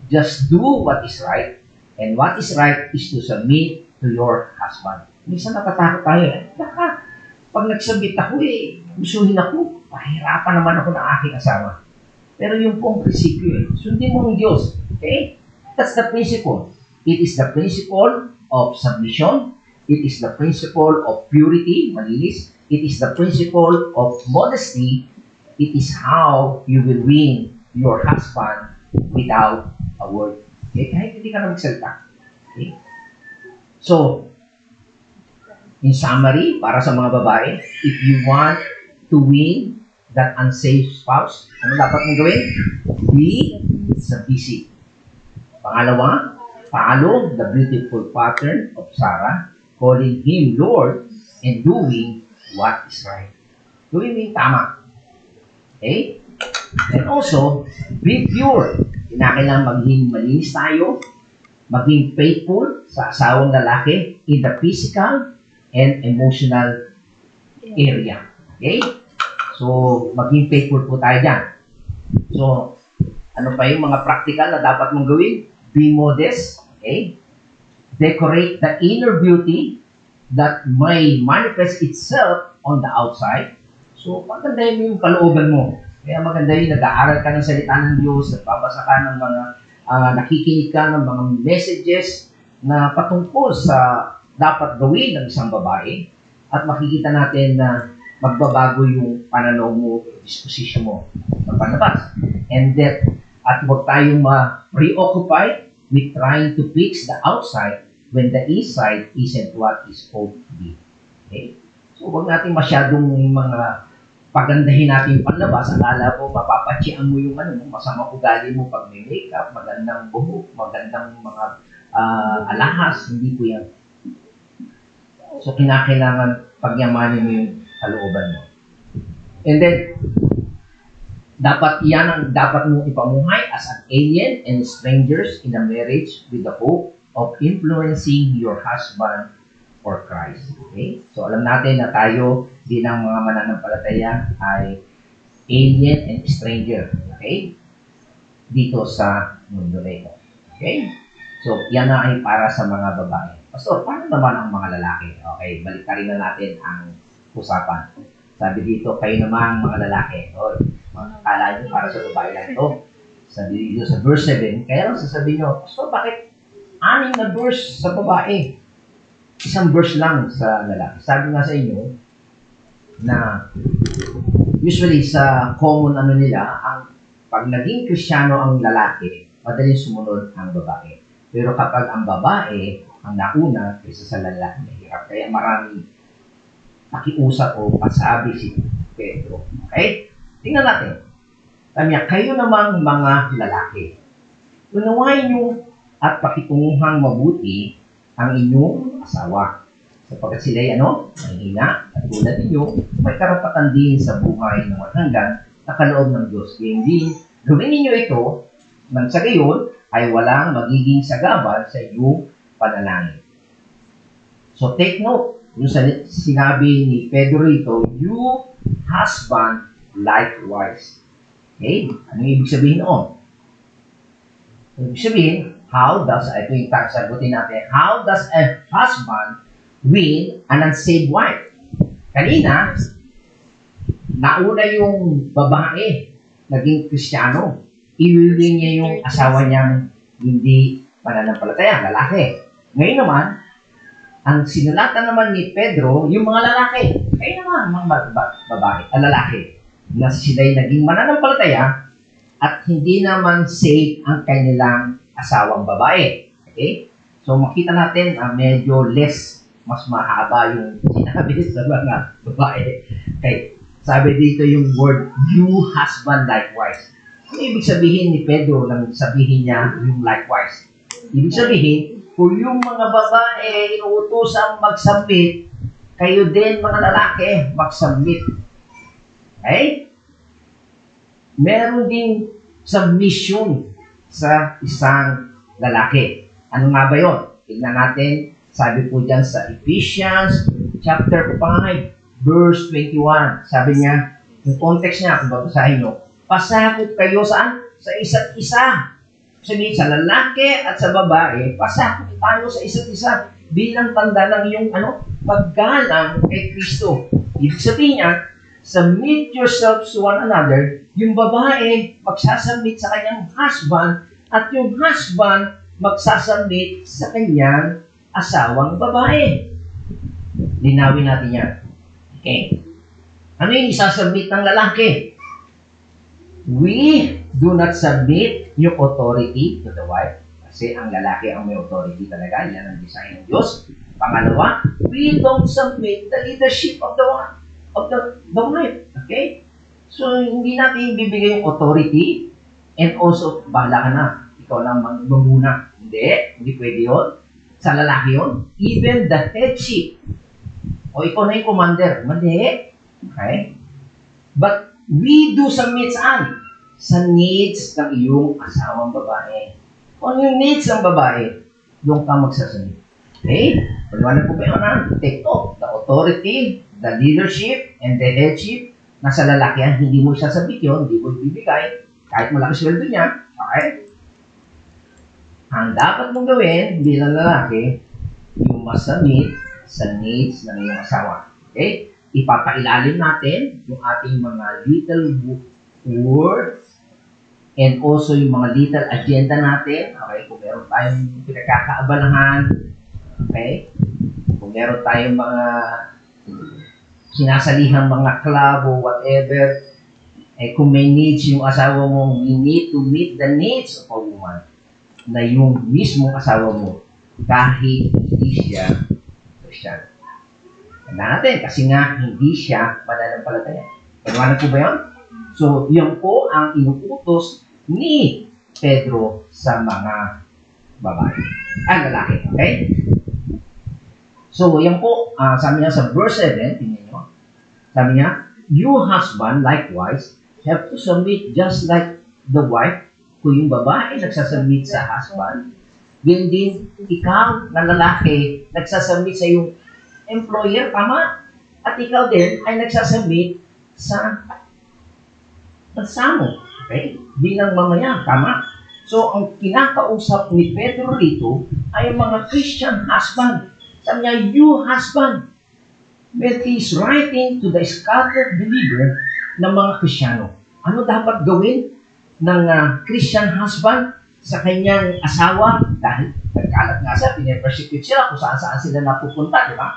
Just do what is right. And what is right is to submit to your husband. Minsan natatakot tayo. Baka, pag nagsubmit ako gustuhin ako. Pahirapan naman ako ng aking asawa. Pero yung pong prinsipyo sundin mo ang Diyos. Okay? That's the principle. It is the principle of submission. It is the principle of purity, malinis. It is the principle of modesty. It is how you will win your husband without a word. Okay? Kahit hindi ka na magsalita. Okay? So, in summary, para sa mga babae, if you want to win that unsafe spouse, ano dapat mong gawin? Be submissive. Pangalawa, follow the beautiful pattern of Sarah, calling him Lord and doing what is right. Gawin mo yung tama. Okay? And also, be pure. Kinakailangan maging malinis tayo, maging faithful sa asawang lalaki in the physical and emotional area. Okay? So, maging faithful po tayo dyan. So, ano pa yung mga practical na dapat mong gawin? Be modest. Okay? Decorate the inner beauty that may manifest itself on the outside. So, pagandahin mo yung kalooban mo. Kaya maganda yun, nag-aaral ka ng salita ng Diyos, nagpapasa ka ng mga, nakikinig ka ng mga messages na patungkol sa dapat gawin ng isang babae at makikita natin na magbabago yung pananaw mo, disposition mo sa panlabas. And that, at huwag tayong preoccupied with trying to fix the outside when the inside isn't what is supposed to be. Okay? So, huwag natin masyadong mga pagandahin natin yung panlabas. Akala mo, mapapatsian mo yung masama ugali mo pag may makeup, magandang buhok, magandang mga alahas. Hindi po yan. So, kinakailangan pagyamanin mo yung kalooban mo. And then, dapat yan ang dapat mong ipamuhay as an alien and strangers in a marriage with the hope of influencing your husband for Christ. Okay? So, alam natin na tayo bilang mga mananampalataya ay alien and stranger. Okay? dito sa mundo na ito. Okay? So, yan na ay para sa mga babae. Pastor, paano naman ang mga lalaki? Okay, balik rin na natin ang usapan. Sabi dito, kayo naman mga lalaki. O, akala nyo para sa babae lang ito. Sabi dito sa verse 7, kaya lang sasabihin nyo, Pastor, bakit 6 na verse sa babae? Isang verse lang sa lalaki. Sabi nga sa inyo, na usually sa common nila, pag naging Kristiyano ang lalaki, madaling sumunod ang babae. Pero kapag ang babae ang nauna kaysa sa lalaki, mahirap. Kaya maraming pakiusap o pasabi si Pedro. Okay? Tingnan natin. Sabi niya, kayo namang mga lalaki, unawain niyo at pakitunguhang mabuti ang inyong asawa. Sapagkat sila'y mahina at tulad ninyo, may karapatan din sa buhay ng hanggan na kaloob ng Diyos. Kaya din, gawin ninyo ito, nang sa gayon, ay walang magiging sagabal sa iyong panalangin. So take note, yung sinabi ni Pedro ito, you husband likewise. Okay? Ano yung ibig sabihin noon? Ibig sabihin, ito yung sagutin natin, how does a husband win an unsaved wife? Kanina, nauna yung babae, naging Kristiyano. Iwiwin niya yung asawa niyang hindi pananampalataya, lalaki. Ngayon naman, ang sinulatan naman ni Pedro, yung mga lalaki. Kayo naman, mga lalaki, na sila'y naging mananampalataya at hindi naman safe ang kanilang asawang babae. Okay? So, makita natin, medyo mas mahaba yung sinabi sa mga babae. Okay. Sabi dito yung word, you husband likewise. Ano ibig sabihin ni Pedro nang sabihin niya yung likewise? Ibig sabihin, kung yung mga babae inuutosang mag-submit, kayo din mga lalaki mag-submit. Okay? Meron ding submission sa isang lalaki. Ano nga ba yun? Tignan natin, sabi po dyan sa Ephesians chapter 5, verse 21. Sabi niya, yung context niya, kung babasahin nyo, pasakot kayo saan? Sa isa't isa. Sabihin, sa lalaki at sa babae, pasakot tayo sa isa't isa bilang tanda ng iyong paggalang kay Kristo. Ibig sabihin niya, submit yourselves to one another. Yung babae, magsasubmit sa kanyang husband at yung husband, magsasubmit sa kanyang asawang babae. Linawin natin yan. Okay. Ano yung isasubmit ng lalaki? We do not submit yung authority to the wife. Kasi ang lalaki ang may authority talaga. Yan ang design ng Diyos. Pangalawa, we don't submit the leadership of the wife. Okay? So, hindi natin bibigay yung authority and also, bahala ka na. Ikaw lang mamuna. Hindi pwede yun. Sa lalaki yun. Even the headship. O ikaw na yung commander. Mali. Okay? But we do submit saan? Sa needs ng iyong asawang babae. Kung yung needs ng babae, doon ka magsasunod. Okay? Paliwanag po ba yun, Take note. The authority, the leadership, and the headship, nasa lalaki yan, hindi mo sasabit yun, hindi mo ibibigay, kahit malaki sweldo niya. Okay? Ang dapat mong gawin bilang lalaki, yung masubmit sa needs ng iyong asawa. Okay? Ipapailalim natin yung ating mga little words and also yung mga little agenda natin. Okay? Kung meron tayong pinagkakaabalahan, okay? Kung meron tayong mga sinasalihang mga club o whatever, kung may needs yung asawa mo, we need to meet the needs of a woman na yung mismong asawa mo kahit hindi siya Christian. Tanda natin, kasi nga hindi siya mananampalataya. Paliwanag po ba yun? So, yun po ang inuutos ni Pedro sa mga babae. Lalaki, okay? So, yan po, sabi niya sa verse 7, tingnan nyo, sabi niya, you husband likewise have to submit just like the wife. Kung yung babae nagsasubmit sa husband, ganyan din ikaw na lalaki nagsasubmit sa yung employer, tama? At ikaw din ay nagsasubmit sa bansa mo. Okay? Bilang mamaya, tama? So, ang kinakausap ni Pedro rito ay mga Christian husband. Sabi niya, you husband. But he's writing to the scattered believer ng mga Kristiyano. Ano dapat gawin ng Christian husband sa kanyang asawa? Dahil nagkalat nga siya, pinapersecute sila kung saan-saan sila napupunta, di ba?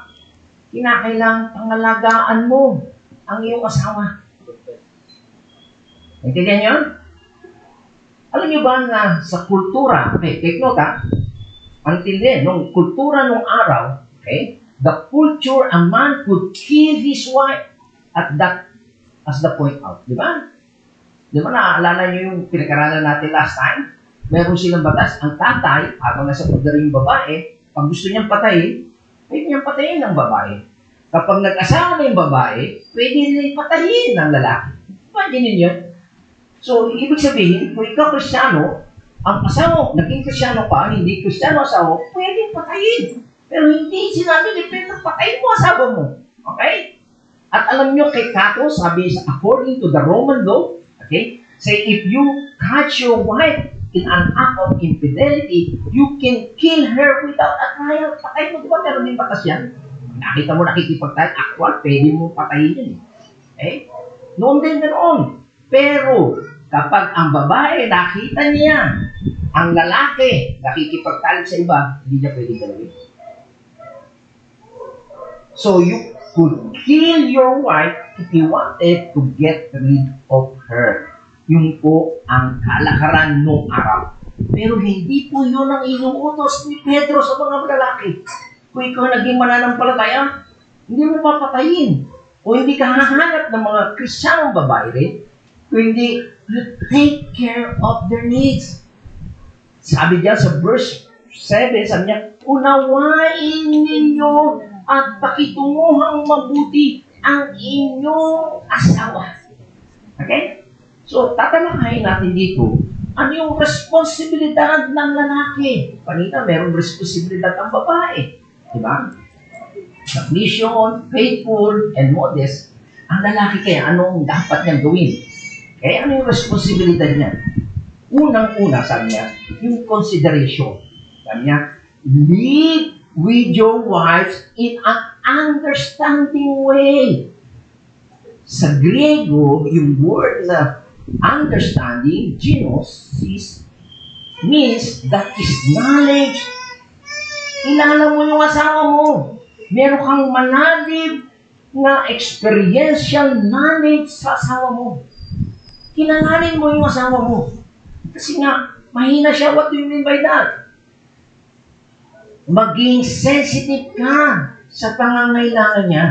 Kinakailangan pangalagaan mo ang iyong asawa. Naintindihan niyo? Alam niyo ba na sa kultura, okay, take note ha, antindi, nung kultura nung araw, okay, the culture, a man could kill his wife at that, as the point out. Di ba? Di ba naaalala niyo yung pinag-aralan natin last time? Meron silang batas, ang tatay, habang nasa poder yung babae, pag gusto niyang patayin, pwede niyang patayin ng babae. Kapag nag-asawa na yung babae, pwede niyang patayin ng lalaki. Imagine niyo. So, ibig sabihin, kung ikaw Kristiyano, ang asawa, naging Kristiyano ka, hindi Kristiyano asawa, pwedeng patayin. Pero hindi sinabi ni Pedro, patayin mo asawa mo. Okay? At alam nyo kay Cato, sabi according to the Roman law, okay, say if you catch your wife in an act of infidelity, you can kill her without a trial. Patayin mo, di ba? Meron din batas yan. Nakita mo nakikipagtayin, actual, pwede mo patayin yun. Okay? Noon din ganoon. Pero, kapag ang babae nakita niya, ang lalaki nakikipagtayin sa iba, hindi niya pwede galawin. So, you could kill your wife if you wanted to get rid of her. Yung po ang kalakaran noong araw. Pero hindi po yun ang inuutos ni Pedro sa mga lalaki. Kung ikaw naging mananampalataya, hindi mo papatayin. O hindi ka hahanap ng mga Kristiyanong babae rin. Kung hindi, you take care of their needs. Sabi diyan sa verse 7, sabi niya, unawain ninyo at pakitunguhang mabuti ang inyong asawa. Okay? So, tatalakayin natin dito, ano yung responsibilidad ng lalaki? Kanina, merong responsibilidad ng babae. Diba? Submission, faithful, and modest. Ang lalaki kaya, anong dapat niyang gawin? Kaya ano yung responsibilidad niya? Unang-una, sabi niya, yung consideration. Sabi niya, live with your wives in an understanding way. Sa Griego, yung word na understanding, gnosis, means that is knowledge. Kilala mo yung asawa mo. Meron kang malalim na experiential knowledge sa asawa mo. Kilalanin mo yung asawa mo. Kasi nga, mahina siya. What do you mean by that? Maging sensitive ka sa pangangailangan niya.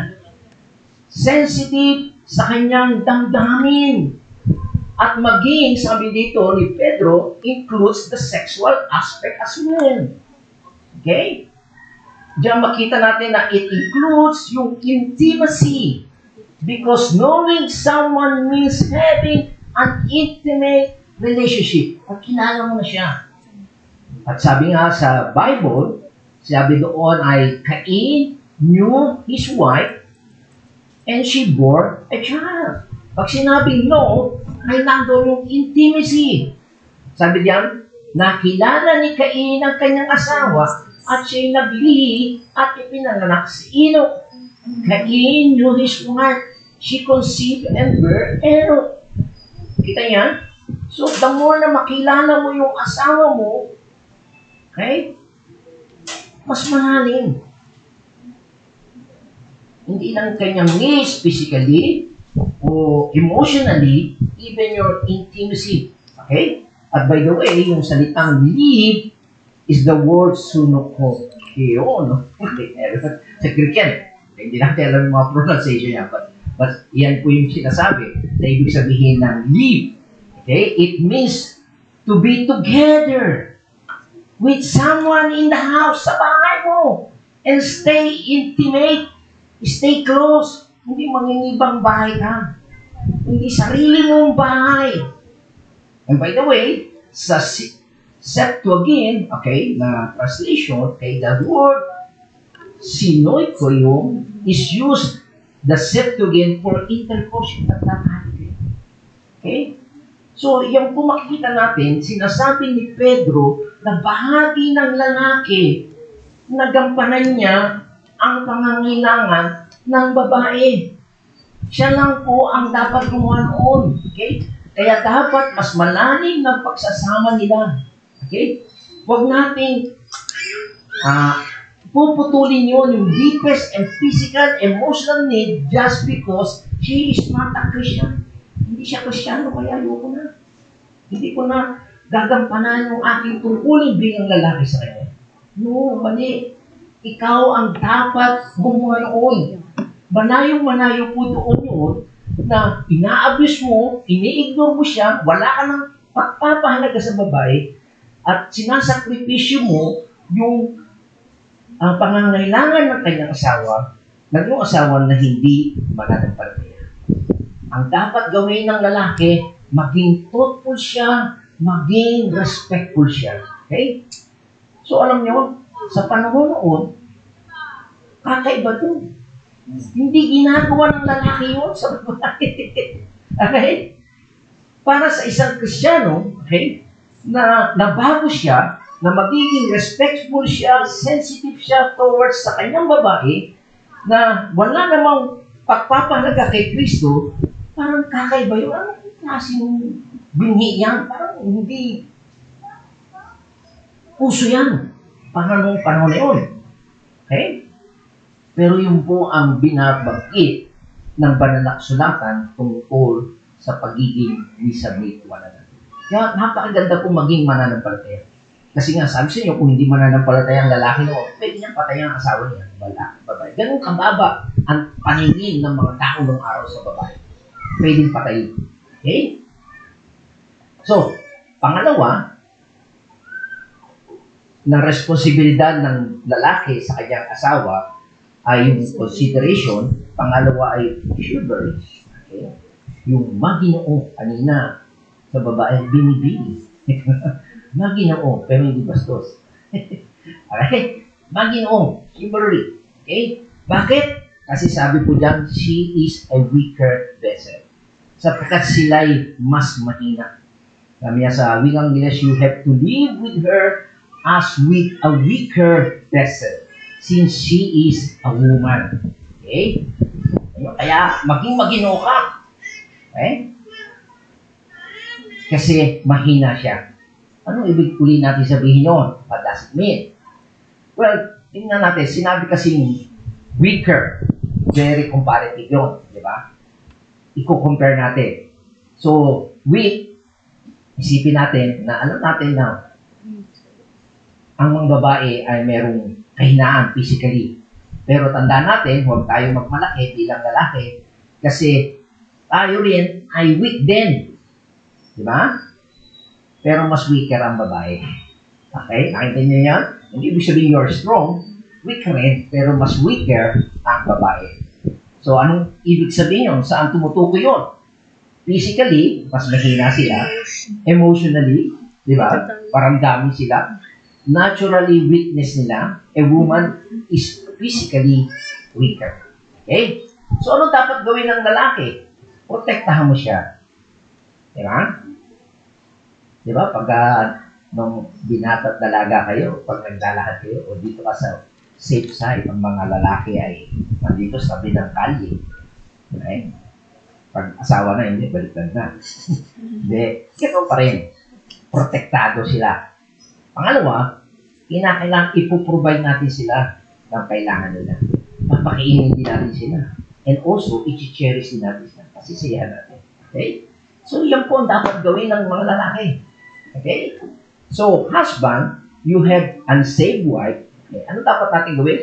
Sensitive sa kanyang damdamin. At maging, sabi dito ni Pedro, includes the sexual aspect as well. Okay? Diyan makita natin na it includes yung intimacy. Because knowing someone means having an intimate relationship. Pag kilala mo na siya. At sabi nga sa Bible, sabi doon ay Cain knew his wife and she bore a child. Pag sinabing no, ay nandoon yung intimacy. Sabi diyan, nakilala ni Cain ang kanyang asawa at siya'y naglihi at ipinanganak si Enoch. Cain knew his wife. She conceived and bare Enoch. Kita niya? So, the more na makilala mo yung asawa mo, okay, mas malalim. Hindi lang kanyang needs physically o emotionally, even your intimacy. Okay? At by the way, yung salitang live is the word sunokokeo, no? Sa Greek yan. Hindi natin alam yung mga pronunciation niya, but yan po yung sinasabi na ibig sabihin ng live. Okay? It means to be together with someone in the house, sa bahay mo, and stay intimate, stay close. Hindi mangingibang bahay ka. Hindi sarili mong bahay. And by the way, sa Septuagint, okay, na translation, okay, the word sinoikoyo is used, the Septuagint, for intercourse. Okay? So, yung kung makikita natin, sinasabi ni Pedro na bahagi ng lalaki na gampanan niya ang pangangailangan ng babae. Siya lang po ang dapat gumawa noon. Okay? Kaya dapat mas malalim ng pagsasama nila. Okay? Huwag nating puputulin yun yung deepest and physical, emotional need just because she is not a Christian. Hindi siya Kristiyano, kaya ayoko na. Hindi ko na gagampanan yung aking tungkulin bilang lalaki sa kanya. No, mali. Ikaw ang dapat gumawa noon. Manayong-manayo po doon yun na ina-abuse mo, ini-ignore mo siya, wala ka ng pagpapahalaga sa babae, at sinasakripisyo mo yung pangangailangan ng kanyang asawa, ng yung asawa na hindi mananampalataya. Ang dapat gawin ng lalaki, maging thoughtful siya, maging respectful siya. Okay? So alam niyo, sa panahon noon, kakaiba doon. Hindi ginagawa ng lalaki yun sa babae. Okay? Para sa isang Kristiyano, okay, na nabago siya, na magiging respectful siya, sensitive siya towards sa kanyang babae, na wala namang pagpapahalaga kay Kristo, parang kakaiba yun. Anong klaseng binhi yan? Parang hindi puso yan. Parang panahon na yun. Okay? Pero yun po ang binabanggit ng banal na kasulatan tungkol sa pagiging we-submit to one another. Kaya napakaganda po maging mananampalataya. Kasi nga, sabi sa inyo, kung hindi mananampalataya ang lalaki noon, pwede niyang patayan ang asawa niya. Babae. Ganun kababa ang paningin ng mga tao ng araw sa babae. Pwedeng patayin. Okay? So, pangalawa, na responsibilidad ng lalaki sa kanyang asawa ay yung consideration, pangalawa ay chivalry. Okay? Yung maginoo, kanina, sa babae, binibini. Maginoo, pero hindi bastos. Okay? Maginoo, chivalry. Okay? Bakit? Kasi sabi po dyan, she is a weaker vessel. Sapagkat sila'y mas mahina. Sabi niya sa wikang English, you have to live with her as with a weaker vessel, since she is a woman. Okay? Kaya, maging maginoo ka. Okay? Kasi mahina siya. Ano ibig uli natin sabihin yun? What does it mean? Well, tingnan natin. Sinabi kasing weaker. Very comparative yun. Di ba? Iko-compare natin. So, weak, isipin natin na alam natin na ang mga babae ay merong kahinaan physically. Pero tandaan natin, huwag tayo magmalaki bilang lalaki kasi tayo rin ay weak din. Di ba? Pero mas weaker ang babae. Okay? Nakita niyo yan? Hindi ibig sabihin you're strong, weak rin, pero mas weaker ang babae. So, anong ibig sabihin yun? Saan tumutukoy yun? Physically, mas mahina sila. Emotionally, di ba? Paramdami sila. Naturally, weakness nila. A woman is physically weaker. Okay? So, ano dapat gawin ng lalaki? Protektahan mo siya. Di ba? Di ba? Pag nung binata at dalaga kayo, pag naglalakad kayo, o dito ka sa safe side, ang mga lalaki ay nandito sa bilang kalye. Okay? Pag asawa na, hindi, baliktad na. Hindi, ganoon pa rin. Protektado sila. Pangalawa, kinakailangan ipoprovide natin sila ng kailangan nila. Papakiinin din natin sila. And also, i-cherish din natin sila. Pasisiyahan natin. Okay? So, yan po ang dapat gawin ng mga lalaki. Okay? So, husband, you have unsaved wife. Okay? Ano dapat natin gawin?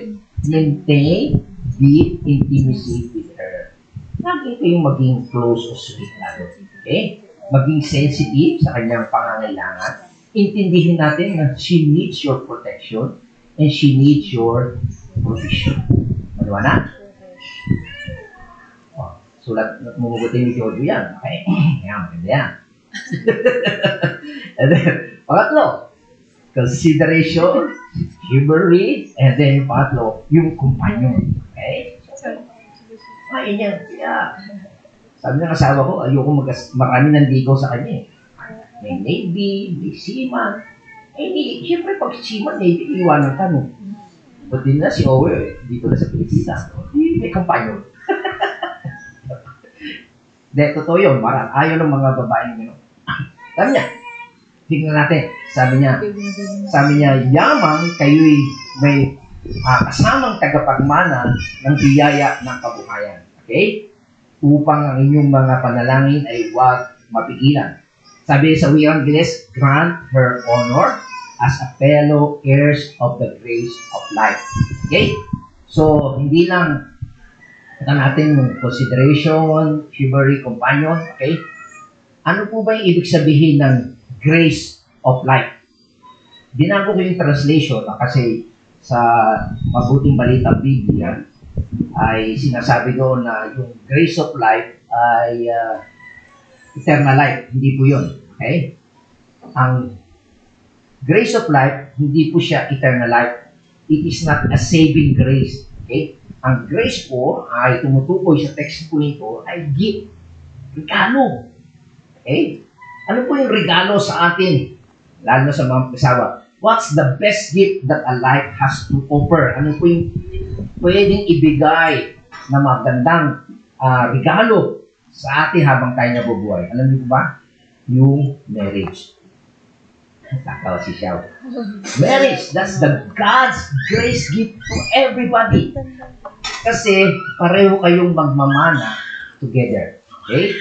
Maintain deep intimacy with her. Lagi kayong maging close o sweet lalo. Okay? Maging sensitive sa kanyang pangangailangan. Intindihin natin na she needs your protection and she needs your provision. Ano na? Oh, sulat, mumugutin ni Jojo yan. Okay? Yan, maganda yan. And then, pangatlo, consideration, chivalry, and then pangatlo, yung companion. Okay? Ayun yan. Kaya, sabi ng asawa ko, ayoko marami ng ligaw sa kanya eh. May Navy, may Seaman. Siyempre pag Seaman, Navy, iwanan ka, no? Ba't din na si Owe, dito na sa Pilipinas, no? May kampanyo. Hindi, totoo yun. Ayaw ng mga babaeng gano'n. Sabi niya, tingnan natin. Sabi niya, yamang kayo'y may kasamang tagapagmana ng biyaya ng kabuhayan. Okay? Upang ang inyong mga panalangin ay huwag mapigilan. Sabi sa wikang Ingles, grant her honor as a fellow heirs of the grace of life. Okay? So, hindi lang natin yung consideration, chivalry, companion. Okay? Ano po ba yung ibig sabihin ng grace of life? Binago ko yung translation kasi sa Mabuting Balita Biblia ay sinasabi doon na yung grace of life ay eternal life. Hindi po yun. Okay? Ang grace of life, hindi po siya eternal life. It is not a saving grace. Okay? Ang grace po ay tumutukoy sa text po nito ay gift. Regalo. Okay? Ano po yung regalo sa atin? Lalo na sa mga kasawa. What's the best gift that a life has to offer? Ano po yung pwedeng ibigay na magandang regalo sa atin habang tayo nabubuhay? Alam niyo ba? Yung marriage. Tatawa si Xiao. Marriage, that's the God's grace gift to everybody. Kasi pareho kayong magmamana together. Okay?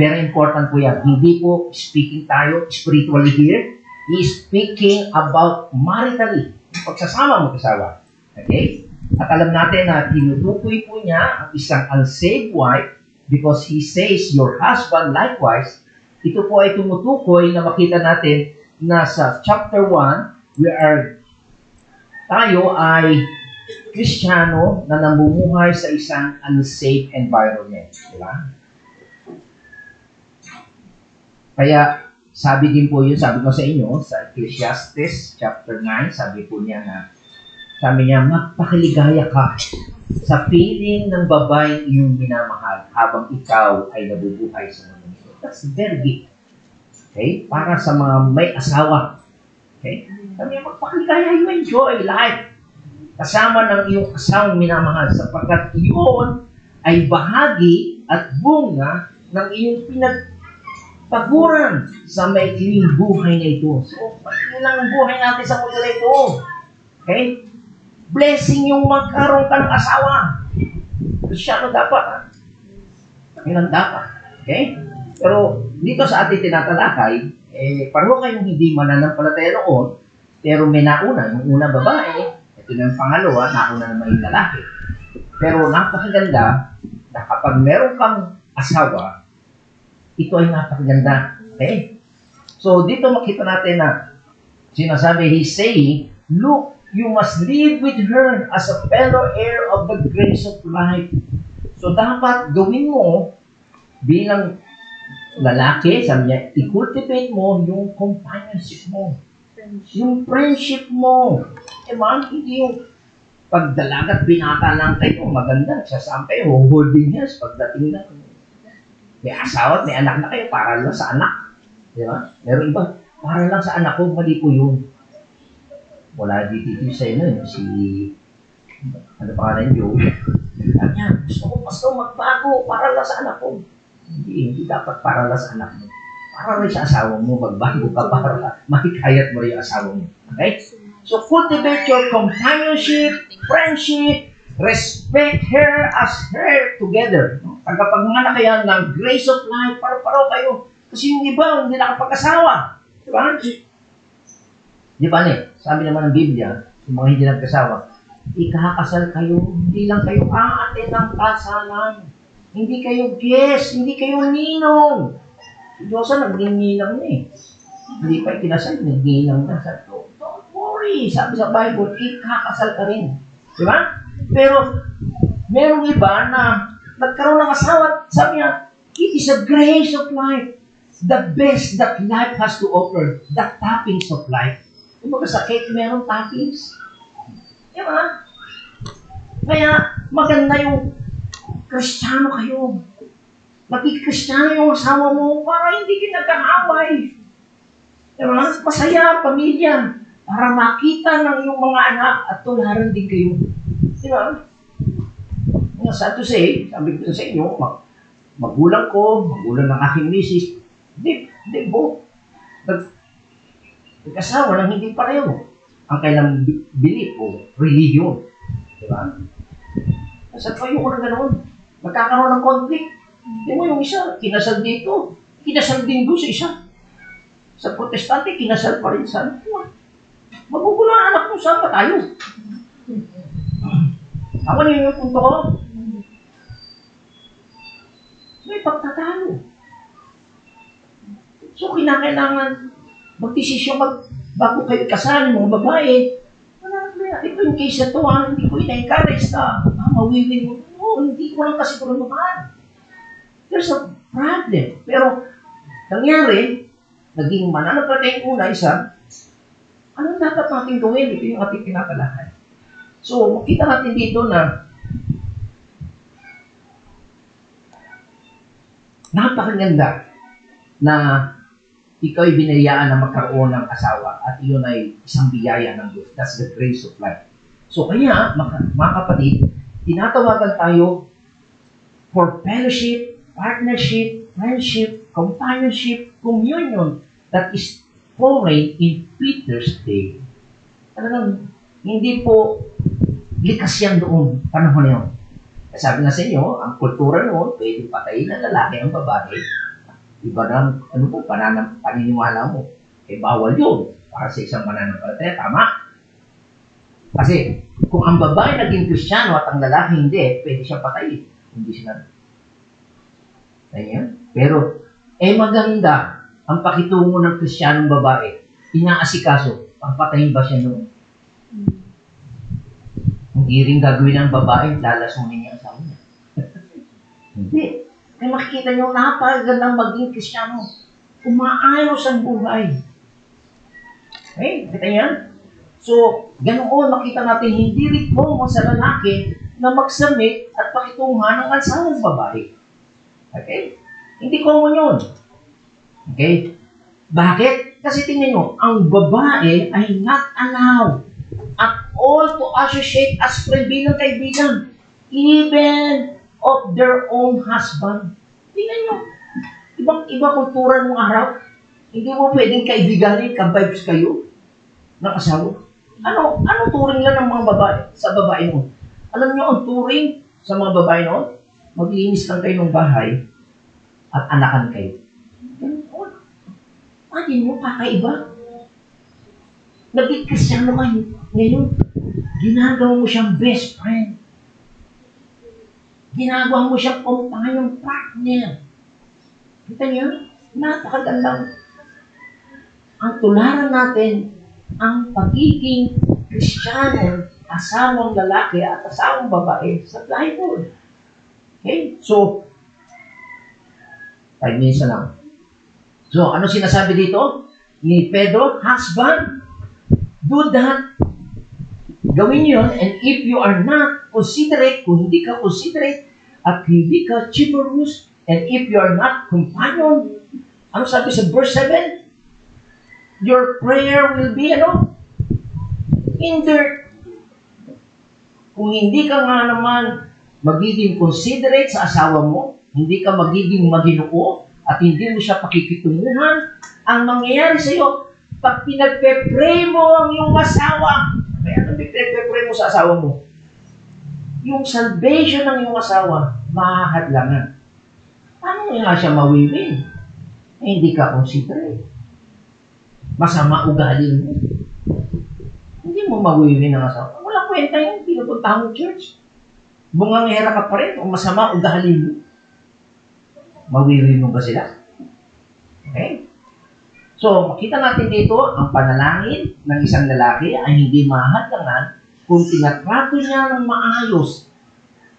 Very important po yan. Hindi po speaking tayo spiritually here. He is speaking about maritally. Pagsasama mo kasawa. Okay? At alam natin na tinutukoy po niya ang isang unsaved wife because he says your husband likewise. Ito po ay tumutukoy na makita natin na sa chapter 1, tayo ay Kristiyano na namumuhay sa isang unsafe environment. Diba? Kaya, sabi din po yun, sabi ko sa inyo, sa Ecclesiastes chapter 9, sabi niya, magpakiligaya ka sa piling ng babaeng iyong minamahal habang ikaw ay nabubuhay sa mundo nito. That's very gift. Okay? Para sa mga may asawa. Okay? Sabi niya, magpakiligaya, you enjoy life. Kasama ng iyong asawang minamahal sapagkat iyon ay bahagi at bunga ng iyong pinagpaguran sa maikling buhay na ito. So, maikling lang ang buhay natin sa mundo na ito. Okay? Blessing yung magkaroon ka ng asawa. Kristyano dapat, ha? Yan ang dapat. Okay? Pero dito sa ating tinatalakay, pareho kayong hindi mananampalataya noon, pero may nauna. Yung una babae, ito na yung pangalawa, nauna naman yung lalaki. Pero napakaganda na kapag meron kang asawa, ito ay napakaganda. Okay? So dito makita natin na sinasabi, he's saying, look, you must live with her as a fellow heir of the grace of life. So dapat gawin mo bilang lalaki, sabi niya, i-cultivate mo yung companionship mo. Yung friendship mo. Diba? Hindi yung pagdalagat binata lang kayo, maganda, nagsasampay, holding hands, pagdating na. May asawa at may anak na kayo, para lang sa anak. Diba? Meron iba, para lang sa anak ko, mali po yun. Wala dito sa inyo, si, ano pangalan yun? Sabi niya, gusto ko magbago, para lang sa anak ko. Hindi dapat para lang sa anak mo. Para rin sa asawa mo, magbago ka para makikayat mo rin yung asawa mo. Okay? So, cultivate your companionship, friendship, respect her as her together. Pagkapagmana kaya ng grace of life, paro-paro kayo. Kasi yung iba, hindi nakapag-asawa. Diba? Diba, sabi naman ng Biblia, yung mga hindi nagkasawa, ikakasal kayo, hindi lang kayo ate ng kasalan. Hindi kayo guest, hindi kayo ninong. Si Diyosa nagninang na eh. Hindi pa ikinasal, nagninang na. Sabi ko, don't worry, sabi sa Bible, ikakasal ka rin. Diba? Pero, merong iba na nagkaroon ng asawa, sabi niya, it is a grace of life. The best that life has to offer, the toppings of life. Kung baga sa cake, merong toppings. Diba? Kaya, maganda yung Kristiyano kayo. Maging Kristiyano yung asawa mo para hindi kayo nagkaaway. Diba? Masaya ang pamilya para makita ng iyong mga anak at tularan din kayo. Diba? Sad to say, sabi ko sa inyo, magulang ko, magulang ng aking misis, they both nag-asawa ng hindi pareho ang kailang belief o religion. Diba? Sad pa yung na ganoon. Magkakaroon ng conflict. Di mo yung isa, kinasal dito, kinasal din doon sa isa. Sa protestante, kinasal pa rin sa magugulo ang anak mo, saan pa tayo? Ako na yung punto ko. May pagtatalo. So, kinakailangan magdesisyon bago kayo kasal, mga babae. Ito yung case na ito, hindi ko ina-encourage na mawiwin mo. No, hindi ko lang kasi kung naman. There's a problem. Pero, nangyari, naging mananampalatayang una isa, anong dapat natin gawin? Ito yung ating pinapalahan. So, makita natin dito na napakaganda na ikaw ay binayaan na magkaroon ng asawa at iyon ay isang biyaya ng Diyos. That's the grace of life. So, kaya, mga kapatid, tinatawagan tayo for fellowship, partnership, friendship, companionship, communion that is foreign in Peter's day. Talagang hindi po likas yan doon, panahon na yun. Sabi nga sa inyo, ang kultura noon, pwede patayin ng lalaki ang babae. Iba na, paniniwala mo. Eh, bawal yun. Para sa isang mananampalataya, tama? Kasi, kung ang babae naging Kristiyano at ang lalaki hindi, pwede siya patayin. Hindi siya. Ayan. Pero, maganda ang pakitungo ng Kristiyanong babae. Inaasikaso, papatayin ba siya noon? Hindi rin gagawin ng babae, lalasunin niya ang asawa niya. Hindi. Kaya makikita niyo, napakagandang maging Kristiyano. Umaayos ang buhay. Okay? Kita niyan? So, ganoon makita natin, hindi rin common sa lalaki na magsamit at pakitungan ng asawang babae. Okay? Hindi common yun. Okay? Bakit? Kasi tingnan nyo, ang babae ay not allowed at all to associate as friend bilang kaibigan, even of their own husband. Tingnan nyo, ibang-iba kultura ng araw. Hindi mo pwedeng kaibiganin, ka-vibes kayo ng asawa. Ano turing lang ng mga babae sa babae mo? Alam nyo, ang turing sa mga babae noon, maglinis lang kayo ng bahay at anakan kayo. Pwede mo, kakaiba. Naging Kristiyano kayo. Ngayon, ginagawa mo siyang best friend. Ginagawa mo siyang companion partner. Kita niyo? Napakagandang. Ang tularan natin, ang pagiging Kristiyano, asawang lalaki at asawang babae sa Bible. Okay? So, 5 minutes na lang. So, ano sinasabi dito? Ni Pedro, husband, do that. Gawin yun, and if you are not considerate, kung hindi ka considerate, at hindi ka chivalrous, and if you are not companion, ano sabi sa verse 7? Your prayer will be, hindered. Kung hindi ka nga naman magiging considerate sa asawa mo, hindi ka magiging maginoo, at hindi mo siya pakikitunguhan, ang mangyayari sa iyo, pag pinagpe-pray mo ang iyong asawa, kaya ano pinagpe-pray mo sa asawa mo? Yung salvation ng iyong asawa, mahadlangan. Paano nga siya mawiwin? Hindi ka considerate. Masama ugali mo. Hindi mo mawiwin ang asawa. Wala kwenta yun, pinupunta mo church. Bungangera ka pa rin, o masama ugali mo. Mawiwin mo ba sila? Okay? So, makita natin dito, ang panalangin ng isang lalaki ay hindi mahadlangan kung tinatrato niya ng maayos.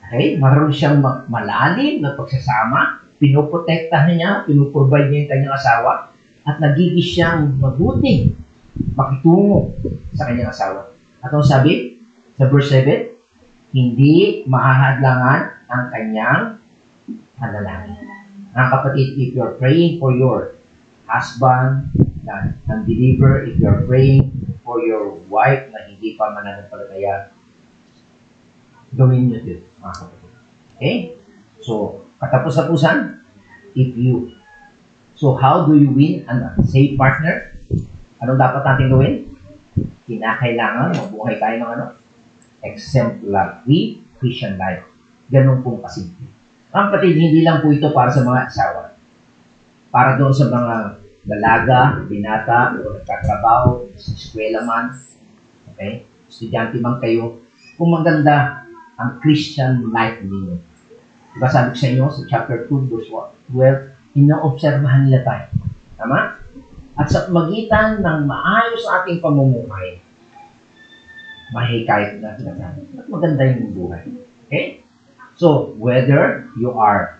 Okay? Maroon siyang malalim na pagsasama, pinoprotektahan niya, pinoprovide niya yung kanyang asawa, at nagiging siyang mabuti, makitungo sa kanyang asawa. At ang sabi, sa verse 7, hindi mahahadlangan ang kanyang panalangin. Mga kapatid, if you're praying for your husband, na unbeliever, if you're praying for your wife na hindi pa mananampalataya, gawin nyo ito, mga kapatid. Okay? So, katapos-tapusan, so how do you win a safe partner? Anong dapat natin gawin? Kinakailangan mabuhay tayo ng exemplary Christian life. Ganun pong kasimple. Ang kapatid, hindi lang po ito para sa mga asawa. Para doon sa mga dalaga, binata, o nagtatrabaho, sa eskwela man, okay? Estudyante man kayo, kung maganda ang Christian life ninyo. Diba sabi ko sa inyo, sa chapter 2, verse 12, inoobserbahan nila tayo. Tama? At sa magitan ng maayos ating pamumuhay, mahikayat na natin. At maganda yung buhay. Okay? So, whether you are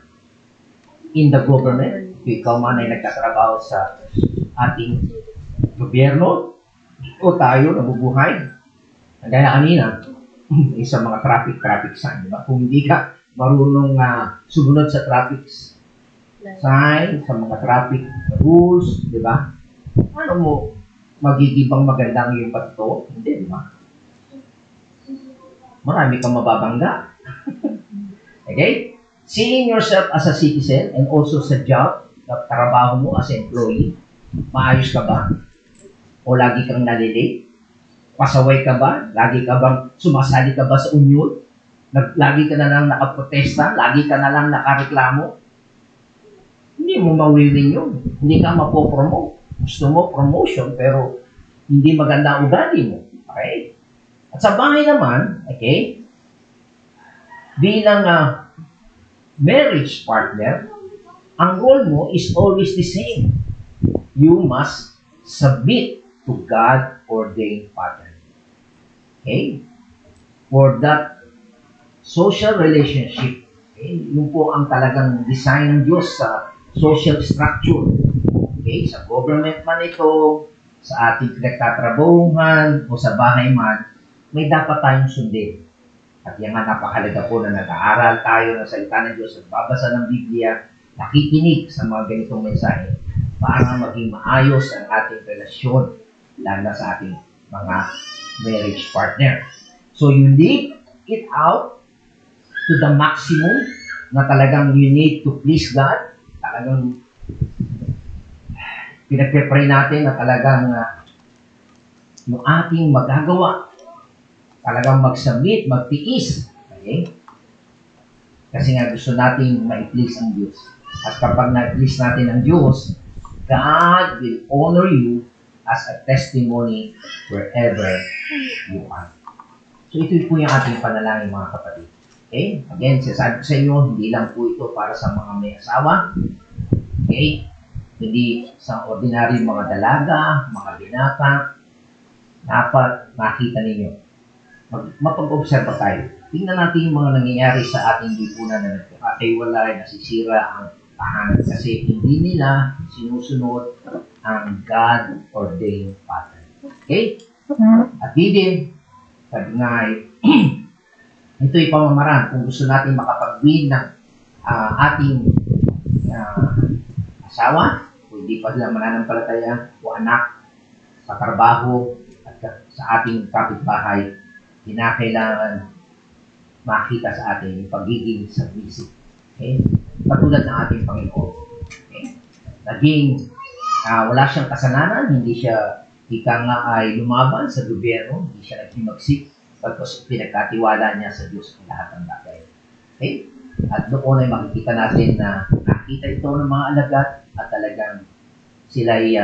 in the government, ikaw man ay nagtatrabaho sa ating gobyerno, o tayo nabubuhay, gaya kanina, sa mga traffic sign, diba? Kung hindi ka marunong sumunod sa traffic sign, sa mga traffic rules, diba? Ano mo, magigibang magandang yung patuto? Hindi, diba? Marami kang mababangga. Okay? Seeing yourself as a citizen and also sa job, na trabaho mo as employee, maayos ka ba? O lagi kang nalilate? Pasaway ka ba? Lagi ka bang sumasali ka ba sa union? Lagi ka na lang nakaprotesta? Lagi ka na lang nakareklamo? Hindi mo mawiwin yun. Hindi ka mapopromote. Gusto mo promotion pero hindi maganda ang ugali mo. Okay? At sa bahay naman, okay, bilang marriage partner, ang role mo is always the same. You must submit to God-ordained pattern. Okay? For that social relationship, okay, yun po ang talagang design ng Diyos sa social structure. Okay? Sa government man ito, sa ating pinagtatrabahuhan, o sa bahay man, may dapat tayong sundin. At yan nga napakalaga po na nag-aaral tayo ng salita ng Diyos, nagbabasa ng Biblia, nakikinig sa mga ganitong mensahe para maging maayos ang ating relasyon, lalo na sa ating mga marriage partner. So you live it out to the maximum na talagang you need to please God. Talagang pinagpe-pray natin na talagang yung ating magagawa, talagang mag-submit, magtiis. Okay? Kasi nga gusto nating ma-please ang Diyos. At kapag na-please natin ang Diyos, God will honor you as a testimony wherever you are. So ito po yung ating panalangin, mga kapatid. Okay? Again, sasabi ko sa inyo, hindi lang po ito para sa mga may asawa. Okay? Hindi sa ordinary mga dalaga, mga binata. Dapat makita ninyo. Mapag-observa tayo. Tingnan natin yung mga nangyayari sa ating lipunan na nagkakaiwalay, nasisira ang tahanan kasi hindi nila sinusunod ang God-ordained pattern. Okay? At din, sabi nga, ito'y pamamaraan kung gusto natin makapag-win ng ating asawa, kung hindi pa sila mananampalataya, o anak, sa trabaho, at sa ating kapitbahay, kinakailangan makita sa atin yung pagiging submissive. Okay? Katulad ng ating Panginoon. Okay? Naging wala siyang kasalanan, hindi siya ika nga ay lumaban sa gobyerno, hindi siya naghimagsik, pagkos pinagkatiwala niya sa Diyos ang lahat ng bagay. Okay? At doon ay makikita natin na nakita ito ng mga alagad at talagang sila'y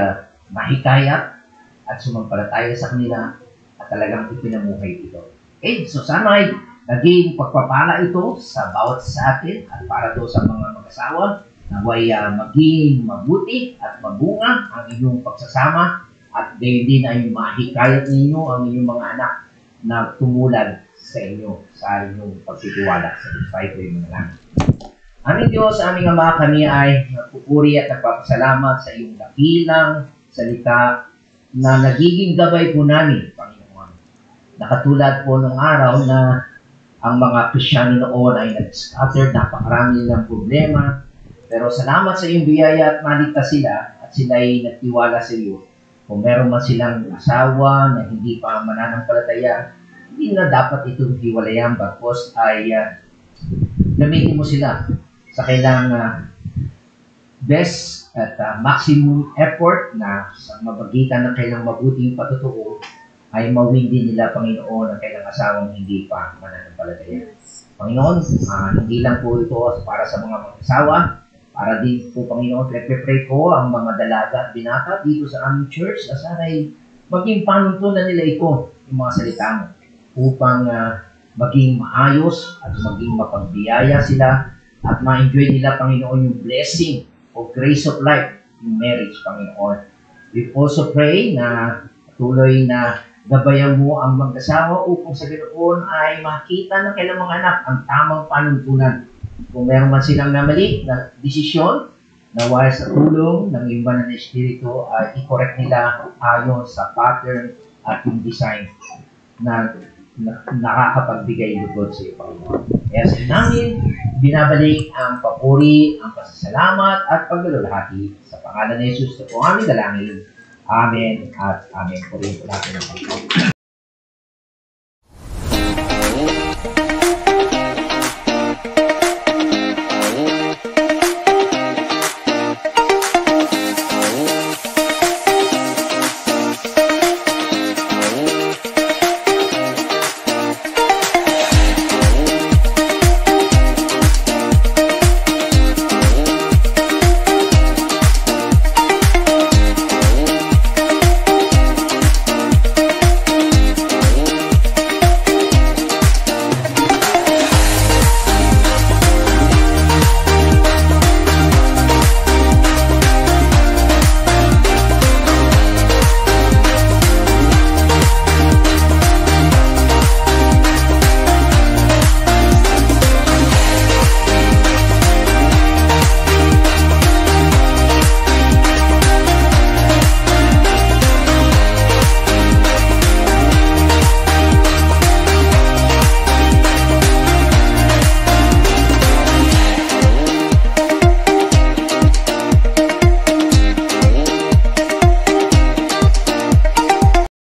mahikayat at sumampalataya sa kanila at talagang ipinamuhay ito. Okay? So sana ay naging pagpapala ito sa bawat sa atin at para do sa mga mag-asawa naway maging mabuti at mabunga ang inyong pagsasama at gayon din ay mahikayat ninyo ang inyong mga anak na tumulad sa inyo sa inyong pagtitiwala sa Diyos. Tayo po yung mga lang. Aming Diyos, aming Ama, kami ay nagpupuri at nagpapasalamat sa iyong dakilang salita na nagiging gabay po namin, Panginoon. Nakatulad po ng araw na ang mga Krisyano noon ay nag-scatter, napakarami nilang problema. Pero salamat sa iyong biyaya at maligtas sila at sila ay nagtiwala sa iyo. Kung meron man silang asawa na hindi pa mananampalataya, hindi na dapat itong hiwalayan, bagkos ay gamitin mo sila sa kailang best at maximum effort na sa mabagitan ng kailang mabuting patutuo ay mawin din nila, Panginoon, ang kailang asawang hindi pa mananampalataya. Panginoon, hindi lang po ito para sa mga mag-asawa, para din po, Panginoon, pre-pray ko ang mga dalaga at binata dito sa aming church na sana'y maging panuntunan nila ito, yung mga salita mo, upang maging maayos at maging mapagbiyaya sila at ma-enjoy nila, Panginoon, yung blessing o grace of life, yung marriage, Panginoon. We also pray na patuloy na gabayan mo ang mag-asawa upang sa ganoon ay makita ng kailang mga anak ang tamang panuntunan. Kung meron man silang namali na desisyon, nawala sa tulong ng iba na espiritu, ay i-correct nila ayon sa pattern at yung design na nakakapagbigay lugod sa iyo, Panginoon. Kaya sa namin, binabalik ang papuri, ang pasasalamat at paglalahati sa pangalan ni Jesus na po aming dalangin. Amen at amen. Purihin po natin ang Panginoon.